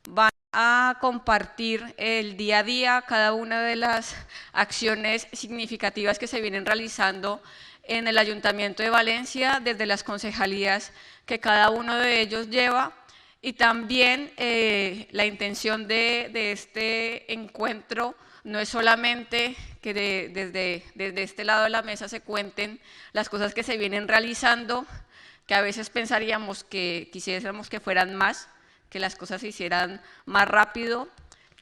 van a compartir el día a día cada una de las acciones significativas que se vienen realizando en el Ayuntamiento de Valencia desde las concejalías que cada uno de ellos lleva. Y también la intención de este encuentro no es solamente que desde este lado de la mesa se cuenten las cosas que se vienen realizando, que a veces pensaríamos que quisiéramos que fueran más, que las cosas se hicieran más rápido,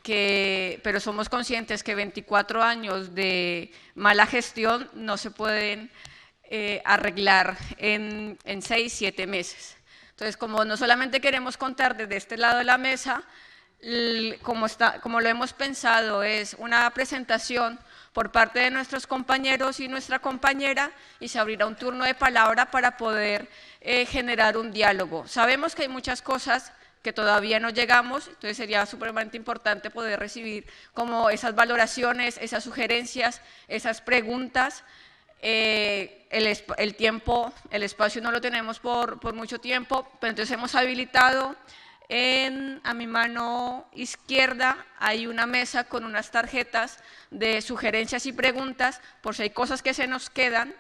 pero somos conscientes que 24 años de mala gestión no se pueden arreglar en 6, 7 meses. Entonces, como no solamente queremos contar desde este lado de la mesa, como lo hemos pensado, es una presentación por parte de nuestros compañeros y nuestra compañera, y se abrirá un turno de palabra para poder generar un diálogo. Sabemos que hay muchas cosas que todavía no llegamos, entonces sería supremamente importante poder recibir como esas valoraciones, esas sugerencias, esas preguntas. El tiempo, el espacio no lo tenemos por mucho tiempo, pero entonces hemos habilitado a mi mano izquierda hay una mesa con unas tarjetas de sugerencias y preguntas por si hay cosas que se nos quedan.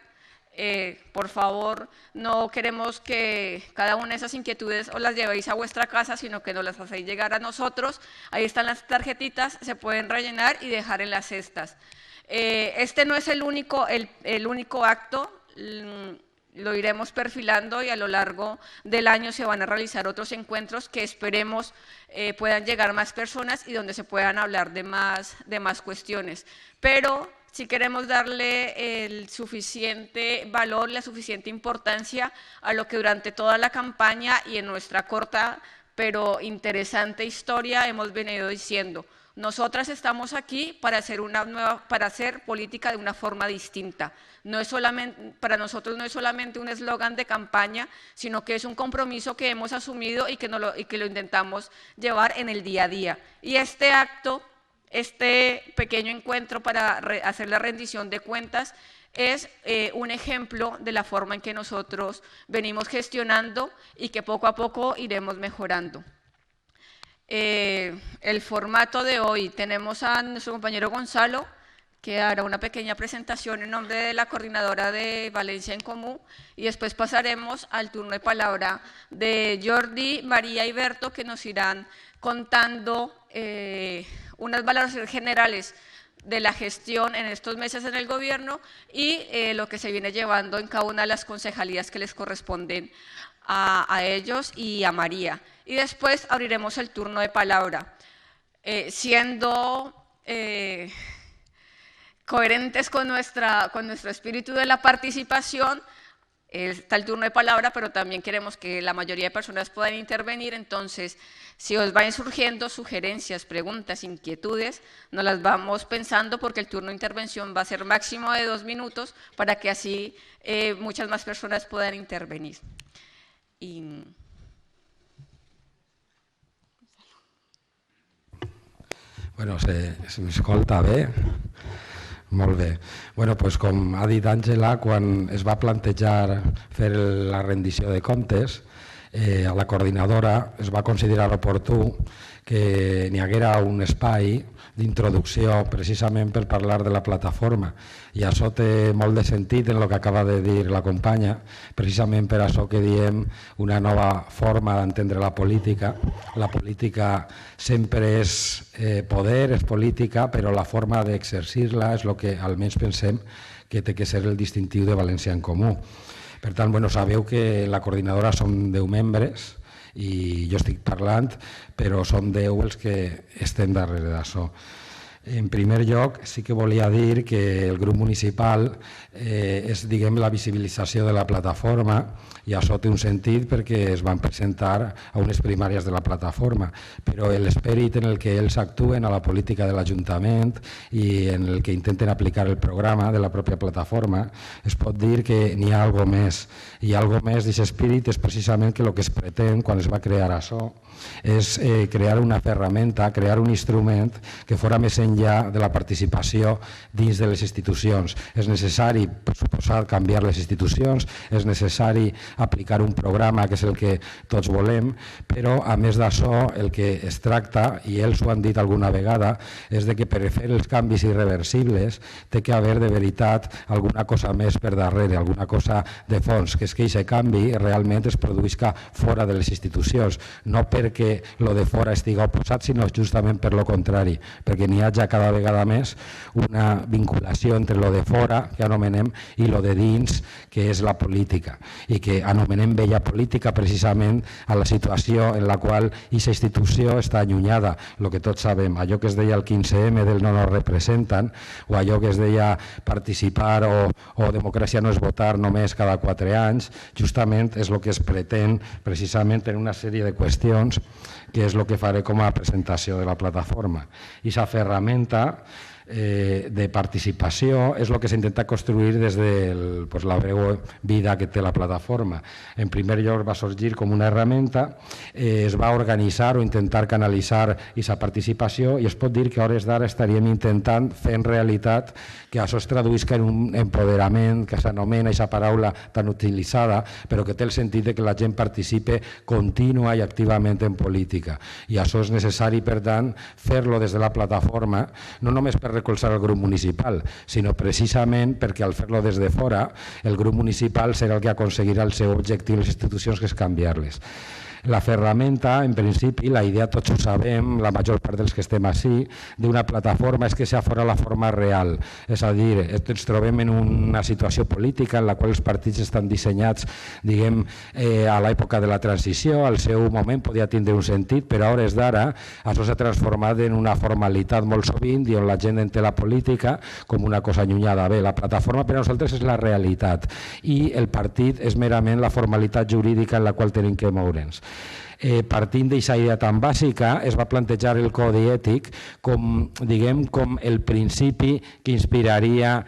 Por favor, no queremos que cada una de esas inquietudes os las llevéis a vuestra casa, sino que nos las hacéis llegar a nosotros. Ahí están las tarjetitas, se pueden rellenar y dejar en las cestas. Este no es el único acto, lo iremos perfilando y a lo largo del año se van a realizar otros encuentros que esperemos puedan llegar más personas y donde se puedan hablar de más cuestiones. Pero si queremos darle el suficiente valor, la suficiente importancia a lo que durante toda la campaña y en nuestra corta pero interesante historia hemos venido diciendo. Nosotras estamos aquí para hacer política de una forma distinta. No es solamente, para nosotros no es solamente un eslogan de campaña, sino que es un compromiso que hemos asumido y que lo intentamos llevar en el día a día. Y este acto, este pequeño encuentro para hacer la rendición de cuentas, es un ejemplo de la forma en que nosotros venimos gestionando y que poco a poco iremos mejorando. El formato de hoy, tenemos a nuestro compañero Gonzalo, que hará una pequeña presentación en nombre de la coordinadora de Valencia en Comú, y después pasaremos al turno de palabra de Jordi, María y Berto, que nos irán contando unas valoraciones generales de la gestión en estos meses en el gobierno y lo que se viene llevando en cada una de las concejalías que les corresponden a ellos y a María. Y después abriremos el turno de palabra. Siendo coherentes con nuestro espíritu de la participación, está el turno de palabra, pero también queremos que la mayoría de personas puedan intervenir. Entonces, si os van surgiendo sugerencias, preguntas, inquietudes, nos las vamos pensando, porque el turno de intervención va a ser máximo de 2 minutos para que así muchas más personas puedan intervenir. Bueno, se m'escolta bé? Molt bé. Bueno, doncs com ha dit Àngela, quan es va plantejar fer la rendició de comptes, a la coordinadora es va considerar oportú que n'hi haguera un espai d'introducció precisament per parlar de la plataforma, i això té molt de sentit en el que acaba de dir la companya, precisament per això que diem una nova forma d'entendre la política. La política sempre és poder, és política, però la forma d'exercir-la és el que almenys pensem que té que ser el distintiu de València en Comú. Per tant, sabeu que la coordinadora som 10 membres i jo estic parlant, però som 10 els que estem darrere d'això. En primer lloc, sí que volia dir que el grup municipal és, diguem, la visibilització de la plataforma, i això té un sentit perquè es van presentar a unes primàries de la plataforma, però l'esperit en el que ells actuen a la política de l'Ajuntament i en el que intenten aplicar el programa de la pròpia plataforma, es pot dir que n'hi ha alguna més, i alguna més d'aquest espírit és precisament que el que es pretén quan es va crear això és crear una ferramenta, crear un instrument que fora més enllà enllà de la participació dins de les institucions. És necessari, per suposat, canviar les institucions, és necessari aplicar un programa, que és el que tots volem, però a més d'això el que es tracta, i ells ho han dit alguna vegada, és de que per fer els canvis irreversibles té que haver de veritat alguna cosa més per darrere, alguna cosa de fons, que és que aquest canvi realment es produïsca fora de les institucions, no perquè lo de fora estiga oposat, sinó justament per lo contrari, perquè n'hi ha ja cada vegada més una vinculació entre lo de fora, que anomenem, i lo de dins, que és la política, i que anomenem vella política precisament a la situació en la qual aquesta institució està allunyada, el que tots sabem, allò que es deia el 15M del no nos representen, o allò que es deia participar o democràcia no és votar només cada 4 anys, justament és el que es pretén precisament en una sèrie de qüestions, que és el que faré com a presentació de la plataforma. I aquesta ferramenta de participació és el que s'intenta construir des de la breu vida que té la plataforma. En primer lloc va sorgir com una herramienta, es va organitzar o intentar canalitzar aquesta participació i es pot dir que a hores d'ara estaríem intentant fer en realitat que això es traduïsca en un empoderament, que s'anomena aquesta paraula tan utilitzada, però que té el sentit de que la gent participe contínua i activament en política. I això és necessari, per tant, fer-lo des de la plataforma, no només per recolzar el grup municipal, sinó precisament perquè al fer-lo des de fora, el grup municipal serà el que aconseguirà el seu objectiu, les institucions, que és canviar-les. La ferramenta, en principi, la idea tots ho sabem, la major part dels que estem així, d'una plataforma és que sigui fora la forma real. És a dir, ens trobem en una situació política en la qual els partits estan dissenyats, diguem, a l'època de la transició, al seu moment podia tindre un sentit, però a hores d'ara això s'ha transformat en una formalitat molt sovint i on la gent entén la política com una cosa allunyada. Bé, la plataforma per a nosaltres és la realitat i el partit és merament la formalitat jurídica en la qual tenim que moure'ns. Partint d'aquesta idea tan bàsica, es va plantejar el codi ètic com el principi que inspiraria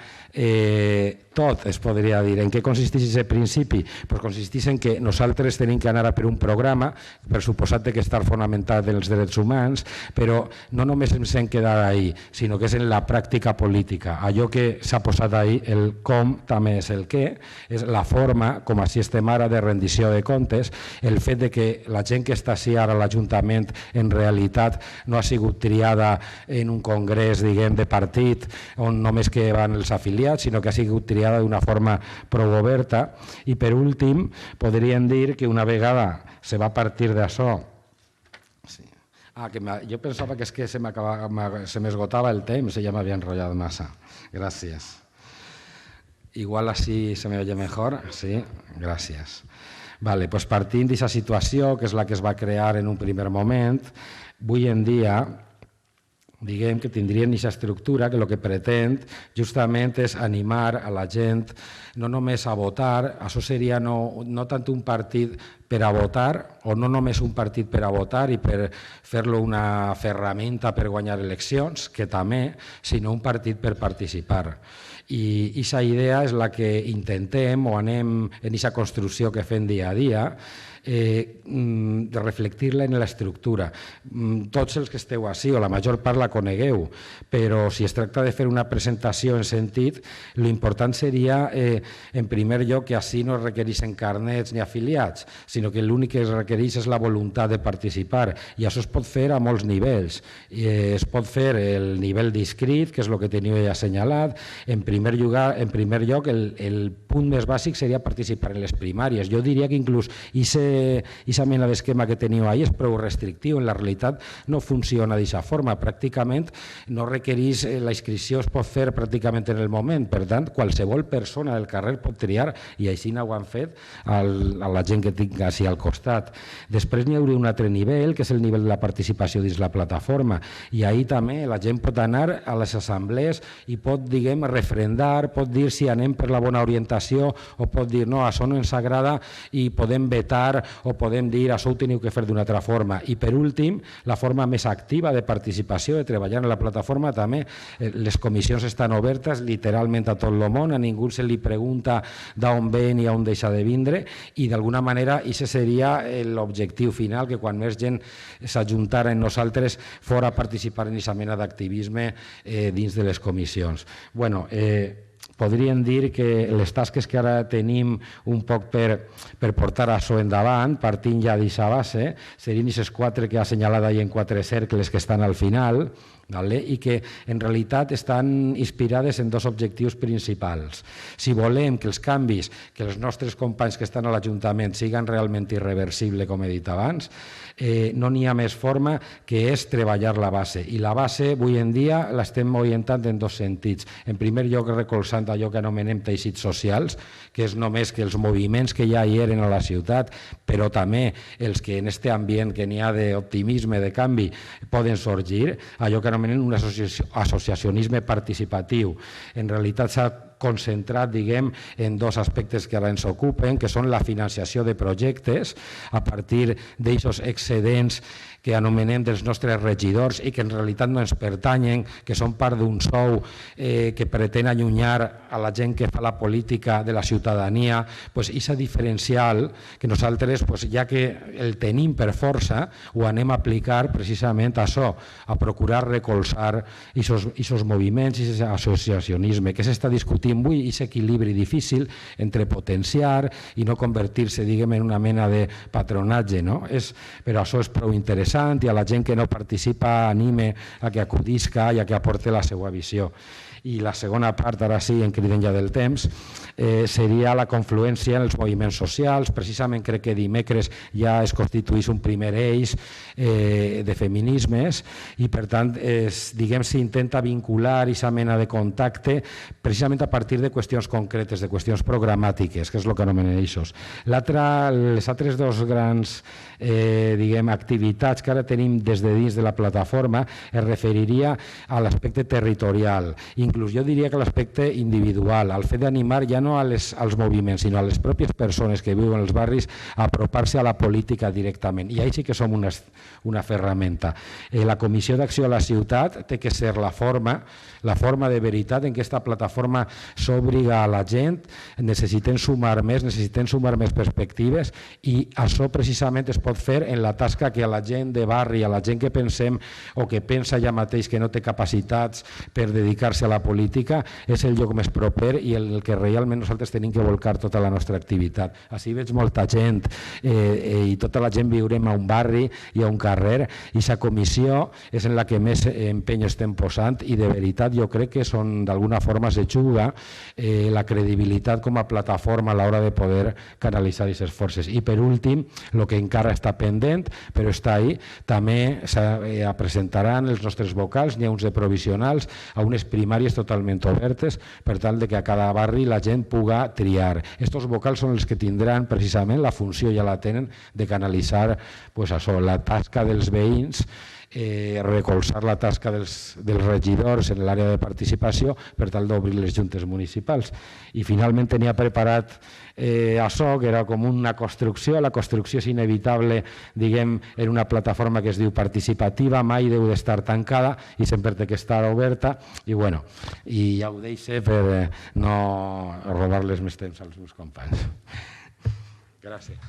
tot, es podria dir. En què consisteix aquest principi? Pues consisteix en que nosaltres tenim que anar a per un programa, per suposat que està fonamentat en els drets humans, però no només ens hem quedat ahí, sinó que és en la pràctica política. Allò que s'ha posat ahí, el com també és el què, és la forma, com així estem ara, de rendició de comptes, el fet de que la gent que està així ara a l'Ajuntament en realitat no ha sigut triada en un congrés, diguem, de partit, on només que van els afiliats, sinó que ha sigut triada d'una forma prou oberta. I per últim, podríem dir que una vegada se va partir d'això, jo pensava que és que se m'esgotava el temps i ja m'havia enrotllat massa. Gràcies. Igual així se me oye mejor. Sí, gràcies. Vale, pues partint d'aquesta situació, que és la que es va crear en un primer moment, avui en dia diguem que tindrien aquesta estructura que el que pretén justament és animar a la gent no només a votar, això seria no tant un partit per a votar, o no només un partit per a votar i per fer-lo una ferramenta per guanyar eleccions, que també, sinó un partit per participar. I aquesta idea és la que intentem o anem en aquesta construcció que fem dia a dia, de reflectir-la en l'estructura. Tots els que esteu així, o la major part la conegueu, però si es tracta de fer una presentació en sentit, l'important seria, en primer lloc, que així no es requereixen carnets ni afiliats, sinó que l'únic que es requereix és la voluntat de participar, i això es pot fer a molts nivells. Es pot fer el nivell d'inscrit, que és el que teniu ja assenyalat. En primer lloc, el punt més bàsic seria participar en les primàries. Jo diria que inclús aquesta mena d'esquema que teniu ahí és prou restrictiu. En la realitat no funciona d'aquesta forma. Pràcticament no requereix, la inscripció es pot fer pràcticament en el moment. Per tant, qualsevol persona del carrer pot triar, i així ho han fet a la gent que tinc així al costat. Després n'hi hauria un altre nivell, que és el nivell de la participació dins la plataforma. I ahí també la gent pot anar a les assemblees i pot, diguem, refrendar, pot dir si anem per la bona orientació o pot dir no, això no ens agrada i podem vetar o podem dir això ho teniu que fer d'una altra forma. I per últim, la forma més activa de participació, de treballar en la plataforma també. Les comissions estan obertes literalment a tot el món, a ningú se li pregunta d'on ve ni on deixa de vindre, i d'alguna manera aquest seria l'objectiu final, que quan més gent s'ajuntara en nosaltres fora a participar en aquesta mena d'activisme dins de les comissions. Bueno, podríem dir que les tasques que ara tenim un poc per portar això endavant, partint ja d'aquesta base, serien aquestes 4 que ha assenyalat ahir en 4 cercles que estan al final, i que en realitat estan inspirades en 2 objectius principals. Si volem que els canvis, que els nostres companys que estan a l'Ajuntament siguin realment irreversibles, com he dit abans, no n'hi ha més forma que és treballar la base. I la base, avui en dia, l'estem orientant en 2 sentits. En primer lloc, recolzant allò que anomenem teixits socials, que és només que els moviments que ja hi eren a la ciutat, però també els que en aquest ambient que n'hi ha d'optimisme, de canvi, poden sorgir, allò que anomenem un associacionisme participatiu. En realitat s'ha concentrat, diguem, en 2 aspectes que ara ens ocupen, que són la financiació de projectes a partir d'aquests excedents que anomenem dels nostres regidors i que en realitat no ens pertanyen, que són part d'un sou que pretén allunyar a la gent que fa la política de la ciutadania, aquest diferencial que nosaltres, ja que el tenim per força, ho anem a aplicar precisament a això, a procurar recolzar aquests moviments i aquest associacionisme que s'està discutint avui, aquest equilibri difícil entre potenciar i no convertir-se, diguem, en una mena de patronatge. Però això és prou interessant i a la gent que no participa anime a que acudisca i a que aporte la seva visió. I la segona part, ara sí, en criden ja del temps, seria la confluència en els moviments socials. Precisament crec que dimecres ja es constituís un primer eix de feminismes i per tant, diguem, s'intenta vincular aquesta mena de contacte precisament a partir de qüestions concretes, de qüestions programàtiques, que és el que anomenem eixos. Les altres 2 grans activitats que ara tenim des de dins de la plataforma es referiria a l'aspecte territorial, inclús jo diria que l'aspecte individual, al fet d'animar ja no als moviments, sinó a les pròpies persones que viuen als barris a apropar-se a la política directament. I ahí sí que som una ferramenta. La Comissió d'Acció a la Ciutat té que ser la forma de veritat en què aquesta plataforma s'obliga a la gent. Necessitem sumar més perspectives i això precisament es pot fer en la tasca que a la gent de barri, a la gent que pensem o que pensa ja mateix que no té capacitats per dedicar-se a la política, és el lloc més proper i el que realment nosaltres tenim que volcar tota la nostra activitat. Així veig molta gent i tota la gent viurem a un barri i a un carrer i aquesta comissió és en la que més empeny estem posant i de veritat jo crec que d'alguna forma se juga la credibilitat com a plataforma a l'hora de poder canalitzar aquestes forces. I per últim, el que encara està pendent, però està ahí, també presentaran els nostres vocals, n'hi ha uns de provisionals, a unes primàries totalment obertes, per tal que a cada barri la gent puga triar. Estos vocals són els que tindran precisament la funció, ja la tenen, de canalitzar la tasca dels veïns, recolzar la tasca dels regidors en l'àrea de participació per tal d'obrir les juntes municipals. I finalment tenia preparat això, que era com una construcció. La construcció és inevitable, diguem, en una plataforma que es diu participativa, mai deu d'estar tancada i sempre té que estar oberta. I bueno, i ja ho deixo per no robar-les més temps als meus companys. Gràcies.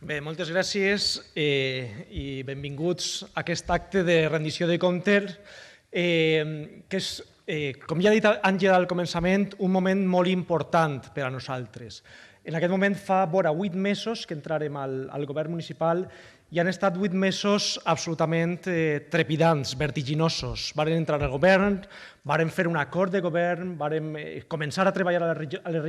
Bé, moltes gràcies i benvinguts a aquest acte de rendició de comptes, que és, com ja ha dit Àngela al començament, un moment molt important per a nosaltres. En aquest moment fa vora 8 mesos que entrarem al govern municipal i han estat 8 mesos absolutament trepidants, vertiginosos. Varen entrar al govern, varen fer un acord de govern, varen començar a treballar a les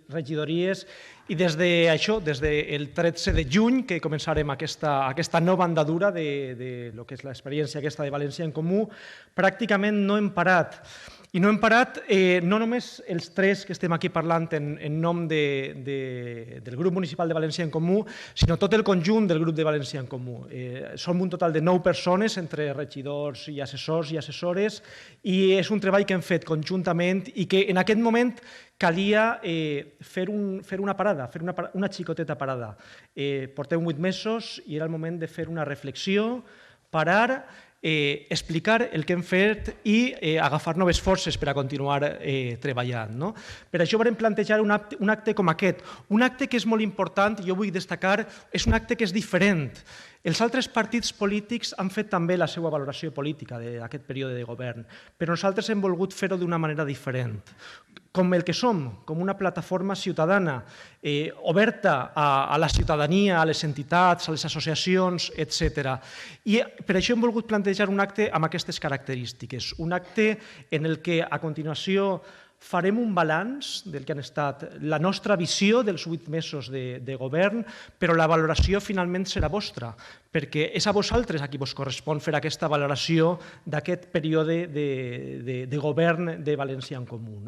regidories i des del 13 de juny, que començarem aquesta nova andadura de lo que és l'experiència aquesta de València en Comú, pràcticament no hem parat. I no hem parat no només els tres que estem aquí parlant en nom del grup municipal de València en Comú, sinó tot el conjunt del grup de València en Comú. Som un total de 9 persones, entre regidors i assessors i assessores, i és un treball que hem fet conjuntament i que en aquest moment calia fer una parada, fer una xicoteta parada. Portem 8 mesos i era el moment de fer una reflexió, parar, explicar el que hem fet i agafar noves forces per a continuar treballant. Per això vam plantejar un acte com aquest, un acte que és molt important, jo vull destacar, és un acte que és diferent. Els altres partits polítics han fet també la seva valoració política d'aquest període de govern, però nosaltres hem volgut fer-ho d'una manera diferent, com el que som, com una plataforma ciutadana, oberta a la ciutadania, a les entitats, a les associacions, etc. I per això hem volgut plantejar un acte amb aquestes característiques, un acte en el que a continuació farem un balanç del que han estat la nostra visió dels 8 mesos de govern, però la valoració finalment serà vostra, perquè és a vosaltres a qui vos correspon fer aquesta valoració d'aquest període de govern de València en Comú.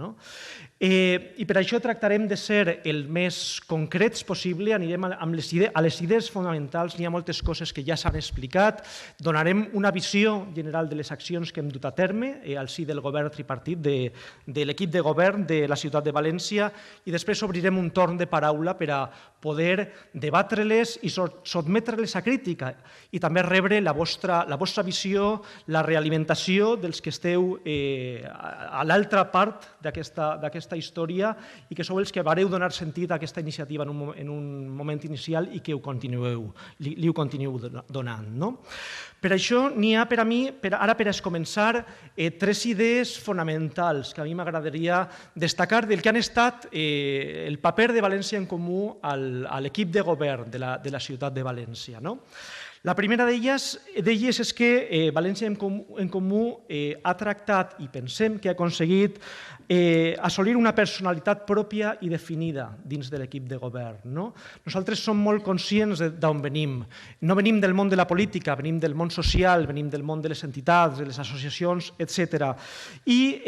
I per això tractarem de ser el més concrets possible, anirem a les idees fonamentals, n'hi ha moltes coses que ja s'han explicat, donarem una visió general de les accions que hem dut a terme al si del govern tripartit, de l'equip de govern de la ciutat de València, i després obrirem un torn de paraula per a poder debatre-les i sotmetre-les a crítica i també rebre la vostra visió, la realimentació dels que esteu a l'altra part d'aquesta història i que sou els que vareu donar sentit a aquesta iniciativa en un moment inicial i que li continueu donant. Per això n'hi ha per a mi, ara per a començar, 3 idees fonamentals que a mi m'agradaria destacar del que han estat el paper de València en Comú a l'equip de govern de la ciutat de València. La primera d'elles és que València en Comú ha tractat i pensem que ha aconseguit assolir una personalitat pròpia i definida dins de l'equip de govern. Nosaltres som molt conscients d'on venim. No venim del món de la política, venim del món social, venim del món de les entitats, de les associacions, etc. I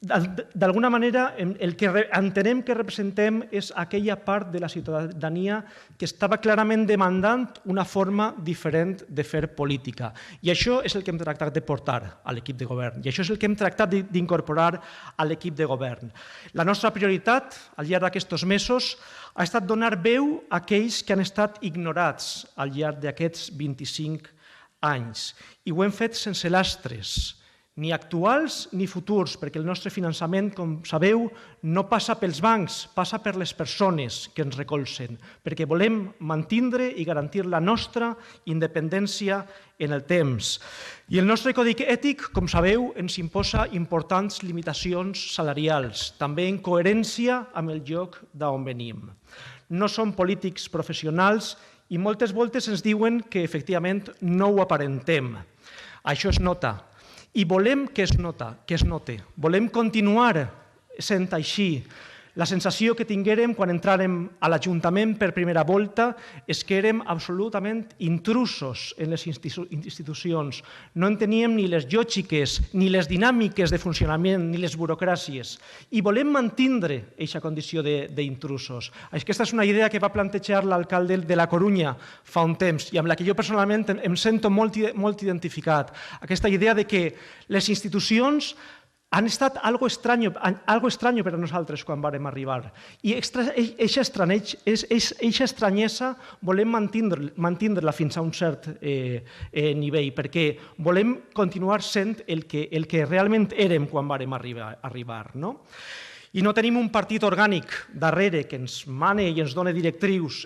d'alguna manera el que entenem que representem és aquella part de la ciutadania que estava clarament demandant una forma diferent de fer política. I això és el que hem tractat de portar a l'equip de govern, i això és el que hem tractat d'incorporar a l'equip de govern. La nostra prioritat al llarg d'aquests mesos ha estat donar veu a aquells que han estat ignorats al llarg d'aquests 25 anys, i ho hem fet sense lastres, ni actuals ni futurs, perquè el nostre finançament, com sabeu, no passa pels bancs, passa per les persones que ens recolzen, perquè volem mantindre i garantir la nostra independència en el temps. I el nostre codi ètic, com sabeu, ens imposa importants limitacions salarials, també en coherència amb el lloc d'on venim. No som polítics professionals i moltes voltes ens diuen que efectivament no ho aparentem. Això es nota. I volem que es note. Volem continuar sent així. La sensació que tinguérem quan entràrem a l'Ajuntament per primera volta és que érem absolutament intrusos en les institucions. No enteníem ni les lògiques, ni les dinàmiques de funcionament, ni les burocràcies. I volem mantindre aquesta condició d'intrusos. Aquesta és una idea que va plantejar l'alcalde de la Corunya fa un temps i amb la que jo personalment em sento molt identificat. Aquesta idea de que les institucions han estat algo estrany per a nosaltres quan vàrem arribar. I aquesta estranyesa volem mantindre-la fins a un cert nivell, perquè volem continuar sent el que realment érem quan vàrem arribar. I no tenim un partit orgànic darrere que ens mane i ens doni directrius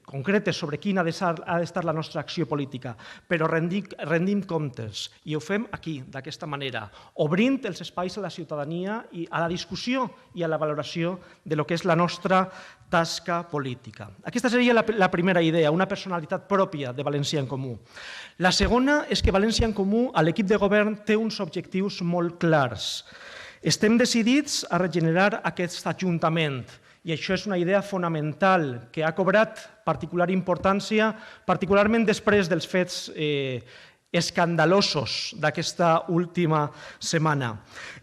concretes sobre quina ha d'estar la nostra acció política, però rendim comptes i ho fem aquí, d'aquesta manera, obrint els espais a la ciutadania i a la discussió i a la valoració de lo que és la nostra tasca política. Aquesta seria la primera idea, una personalitat pròpia de València en Comú. La segona és que València en Comú, a l'equip de govern, té uns objectius molt clars. Estem decidits a regenerar aquest Ajuntament i això és una idea fonamental que ha cobrat particular importància, particularment després dels fets escandalosos d'aquesta última setmana.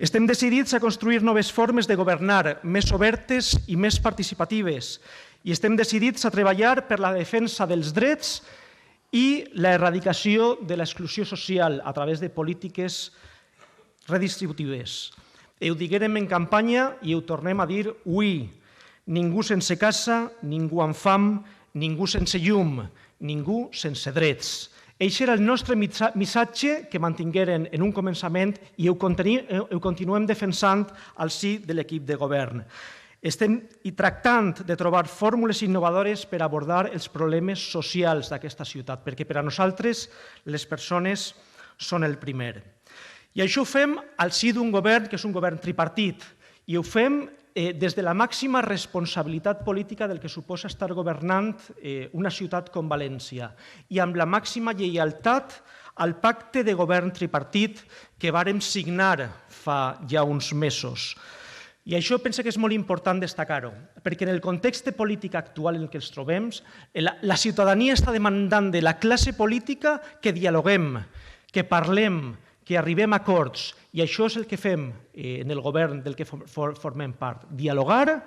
Estem decidits a construir noves formes de governar, més obertes i més participatives, i estem decidits a treballar per la defensa dels drets i l'erradicació de l'exclusió social a través de polítiques redistributives. Ho diguérem en campanya i ho tornem a dir avui. Ningú sense casa, ningú amb fam, ningú sense llum, ningú sense drets. Aquest era el nostre missatge que mantingueren en un començament i ho continuem defensant al si de l'equip de govern. Estem tractant de trobar fórmules innovadores per abordar els problemes socials d'aquesta ciutat, perquè per a nosaltres les persones són el primer. I això ho fem al si d'un govern que és un govern tripartit i ho fem des de la màxima responsabilitat política del que suposa estar governant una ciutat com València i amb la màxima lleialtat al pacte de govern tripartit que vàrem signar fa ja uns mesos. I això penso que és molt important destacar-ho, perquè en el context polític actual en què ens trobem, la ciutadania està demandant de la classe política que dialoguem, que parlem, que arribem a acords, i això és el que fem en el govern del que formem part, dialogar,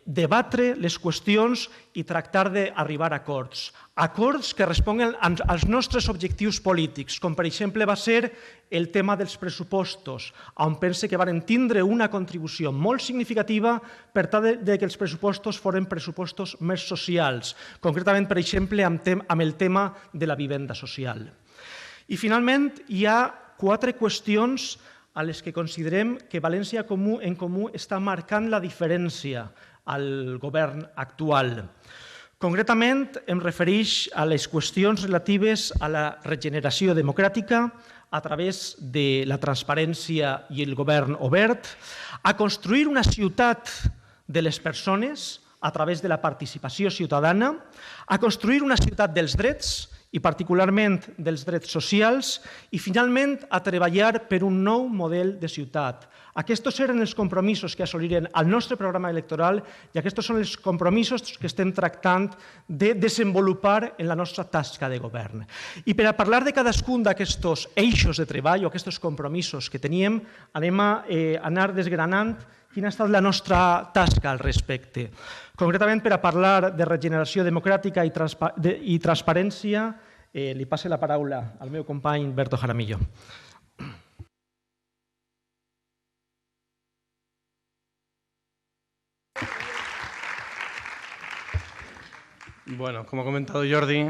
debatre les qüestions i tractar d'arribar a acords. Acords que responguen als nostres objectius polítics, com per exemple va ser el tema dels pressupostos, on pense que varen tindre una contribució molt significativa per tal que els pressupostos foren pressupostos més socials, concretament, per exemple, amb el tema de la vivenda social. I finalment hi ha 4 qüestions a les que considerem que València en Comú està marcant la diferència al govern actual. Concretament, em refereix a les qüestions relatives a la regeneració democràtica a través de la transparència i el govern obert, a construir una ciutat de les persones a través de la participació ciutadana, a construir una ciutat dels drets, i particularment dels drets socials, i finalment a treballar per un nou model de ciutat. Aquests eren els compromisos que assoliren al nostre programa electoral i aquests són els compromisos que estem tractant de desenvolupar en la nostra tasca de govern. I per a parlar de cadascun d'aquests eixos de treball o aquests compromisos que teníem, anem a anar desgranant quina ha estat la nostra tasca al respecte. Concretament, per a parlar de regeneració democràtica i transparència, li passo la paraula al meu company Berto Jaramillo. Bueno, como ha comentado Jordi,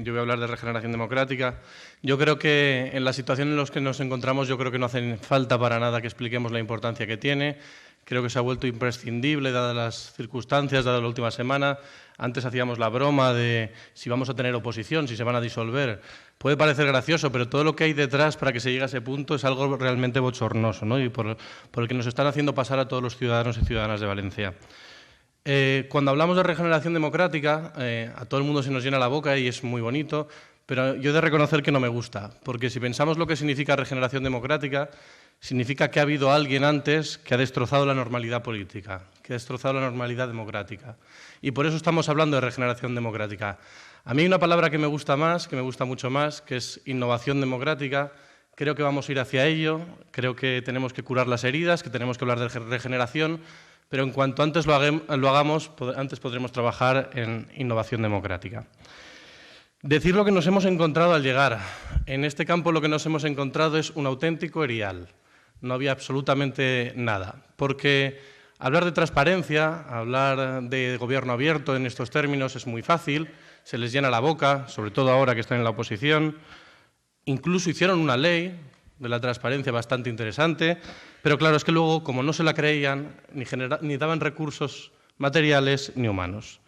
yo voy a hablar de regeneración democrática. Yo creo que en la situación en la que nos encontramos, yo creo que no hace falta para nada que expliquemos la importancia que tiene. Creo que se ha vuelto imprescindible, dadas las circunstancias, dada la última semana. Antes hacíamos la broma de si vamos a tener oposición, si se van a disolver. Puede parecer gracioso, pero todo lo que hay detrás para que se llegue a ese punto es algo realmente bochornoso, ¿no? Y por el que nos están haciendo pasar a todos los ciudadanos y ciudadanas de Valencia. Cuando hablamos de regeneración democrática, a todo el mundo se nos llena la boca y es muy bonito, pero yo he de reconocer que no me gusta, porque si pensamos lo que significa regeneración democrática, significa que ha habido alguien antes que ha destrozado la normalidad política, que ha destrozado la normalidad democrática. Y por eso estamos hablando de regeneración democrática. A mí hay una palabra que me gusta más, que me gusta mucho más, que es innovación democrática. Creo que vamos a ir hacia ello, creo que tenemos que curar las heridas, que tenemos que hablar de regeneración, pero en cuanto antes lo hagamos, antes podremos trabajar en innovación democrática. Decir lo que nos hemos encontrado al llegar. En este campo lo que nos hemos encontrado es un auténtico erial. No había absolutamente nada, porque hablar de transparencia, hablar de gobierno abierto en estos términos es muy fácil, se les llena la boca, sobre todo ahora que están en la oposición. Incluso hicieron una ley de la transparencia bastante interesante, pero claro, es que luego, como no se la creían, ni daban recursos materiales ni humanos.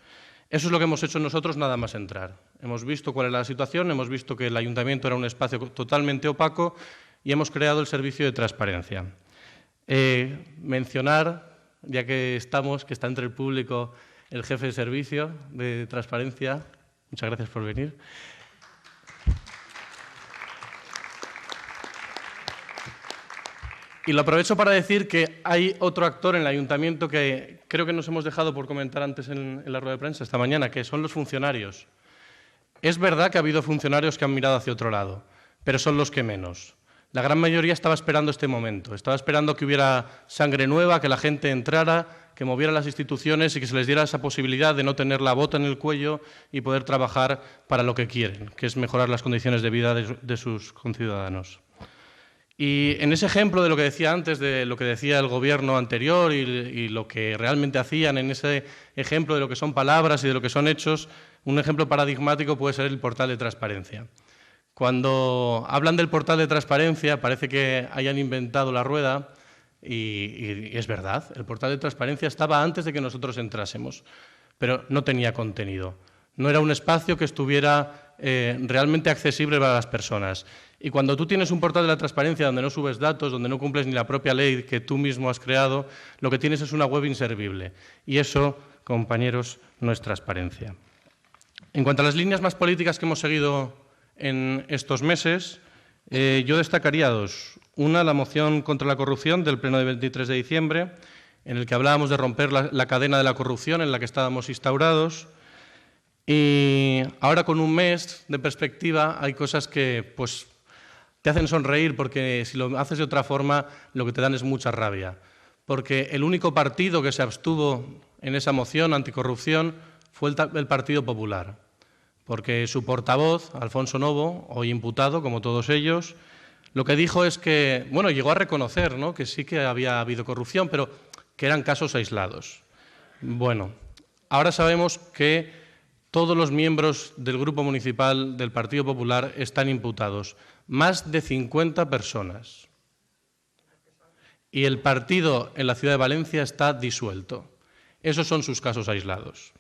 Eso es lo que hemos hecho nosotros nada más entrar. Hemos visto cuál era la situación, hemos visto que el ayuntamiento era un espacio totalmente opaco y hemos creado el servicio de transparencia. Mencionar, ya que estamos, que está entre el público el jefe de servicio de transparencia. Muchas gracias por venir. Y lo aprovecho para decir que hay otro actor en el ayuntamiento que creo que nos hemos dejado por comentar antes en la rueda de prensa esta mañana, que son los funcionarios. Es verdad que ha habido funcionarios que han mirado hacia otro lado, pero son los que menos. La gran mayoría estaba esperando este momento, estaba esperando que hubiera sangre nueva, que la gente entrara, que moviera las instituciones y que se les diera esa posibilidad de no tener la bota en el cuello y poder trabajar para lo que quieren, que es mejorar las condiciones de vida de sus conciudadanos. Y en ese ejemplo de lo que decía antes, de lo que decía el gobierno anterior y lo que realmente hacían, en ese ejemplo de lo que son palabras y de lo que son hechos, un ejemplo paradigmático puede ser el portal de transparencia. Cuando hablan del portal de transparencia parece que hayan inventado la rueda y es verdad, el portal de transparencia estaba antes de que nosotros entrásemos, pero no tenía contenido. No era un espacio que estuviera realmente accesible para las personas. Y cuando tú tienes un portal de la transparencia donde no subes datos, donde no cumples ni la propia ley que tú mismo has creado, lo que tienes es una web inservible. Y eso, compañeros, no es transparencia. En cuanto a las líneas más políticas que hemos seguido en estos meses, yo destacaría dos. Una, la moción contra la corrupción del pleno de 23 de diciembre, en el que hablábamos de romper la cadena de la corrupción en la que estábamos instaurados. Y ahora, con un mes de perspectiva, hay cosas que pues, te hacen sonreír, porque si lo haces de otra forma, lo que te dan es mucha rabia. Porque el único partido que se abstuvo en esa moción anticorrupción fue el Partido Popular. Porque su portavoz, Alfonso Novo, hoy imputado, como todos ellos, lo que dijo es que, bueno, llegó a reconocer, ¿no?, que sí que había habido corrupción, pero que eran casos aislados. Bueno, ahora sabemos que todos los miembros del Grupo Municipal del Partido Popular están imputados. Más de 50 personas. Y el partido en la ciudad de Valencia está disuelto. Esos son sus casos aislados.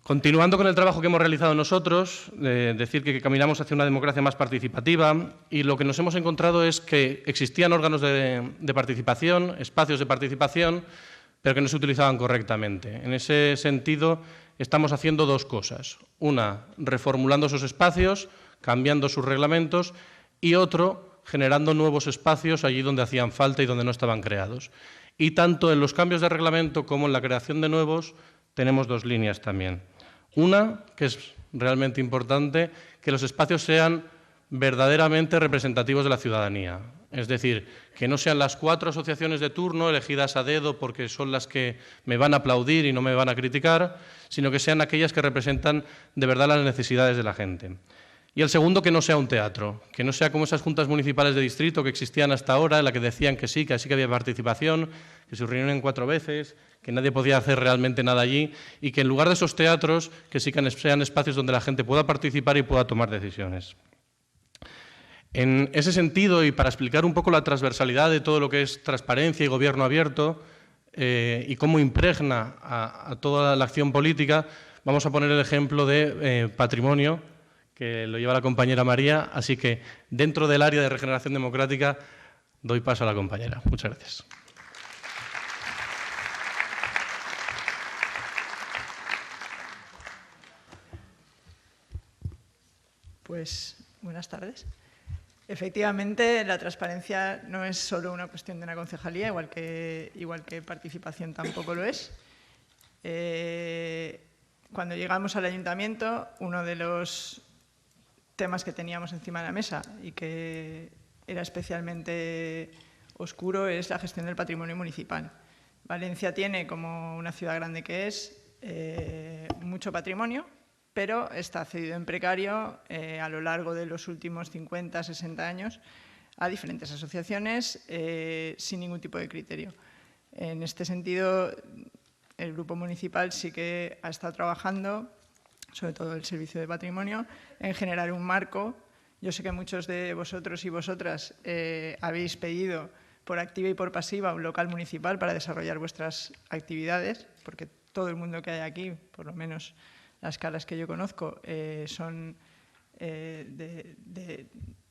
Continuando con el trabajo que hemos realizado nosotros, decir que caminamos hacia una democracia más participativa, y lo que nos hemos encontrado es que existían órganos de participación, espacios de participación, pero que no se utilizaban correctamente. En ese sentido, estamos haciendo dos cosas. Una, reformulando esos espacios, cambiando sus reglamentos, y otro, generando nuevos espacios allí donde hacían falta y donde no estaban creados. Y tanto en los cambios de reglamento como en la creación de nuevos, tenemos dos líneas también. Una, que es realmente importante, que los espacios sean verdaderamente representativos de la ciudadanía. Es decir, que no sean las 4 asociaciones de turno elegidas a dedo porque son las que me van a aplaudir y no me van a criticar, sino que sean aquellas que representan de verdad las necesidades de la gente. Y el segundo, que no sea un teatro, que no sea como esas juntas municipales de distrito que existían hasta ahora, en la que decían que sí que había participación, que se reunieron 4 veces, que nadie podía hacer realmente nada allí, y que en lugar de esos teatros, que sí que sean espacios donde la gente pueda participar y pueda tomar decisiones. En ese sentido, y para explicar un poco la transversalidad de todo lo que es transparencia y gobierno abierto, y cómo impregna a toda la acción política, vamos a poner el ejemplo de patrimonio, que lo lleva la compañera María, así que dentro del área de regeneración democrática doy paso a la compañera. Muchas gracias. Pues buenas tardes. Efectivamente, la transparencia no es solo una cuestión de una concejalía, igual que participación tampoco lo es. Cuando llegamos al ayuntamiento, uno de los temas que teníamos encima de la mesa y que era especialmente oscuro es la gestión del patrimonio municipal. Valencia tiene, como una ciudad grande que es, mucho patrimonio, pero está cedido en precario a lo largo de los últimos 50, 60 años a diferentes asociaciones sin ningún tipo de criterio. En este sentido, el Grupo Municipal sí que ha estado trabajando, sobre todo el Servicio de Patrimonio, en generar un marco Yo sé que muchos de vosotros y vosotras habéis pedido por activa y por pasiva un local municipal para desarrollar vuestras actividades, porque todo el mundo que hay aquí, por lo menos las caras que yo conozco, son de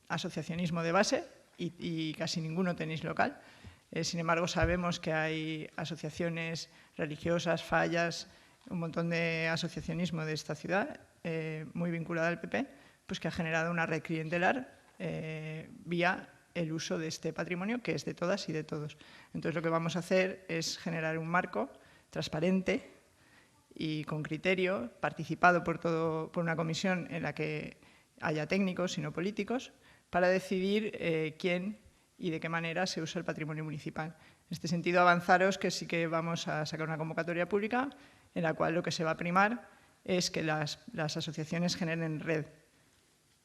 asociacionismo de base y casi ninguno tenéis local. Sin embargo, sabemos que hay asociaciones religiosas, fallas, un montón de asociacionismo de esta ciudad, muy vinculada al PP, pues que ha generado una red clientelar vía el uso de este patrimonio, que es de todas y de todos. Entonces, lo que vamos a hacer es generar un marco transparente y con criterio, participado por una comisión en la que haya técnicos y no políticos, para decidir quién y de qué manera se usa el patrimonio municipal. En este sentido, avanzaros que sí que vamos a sacar una convocatoria pública en la cual lo que se va a primar es que las asociaciones generen red.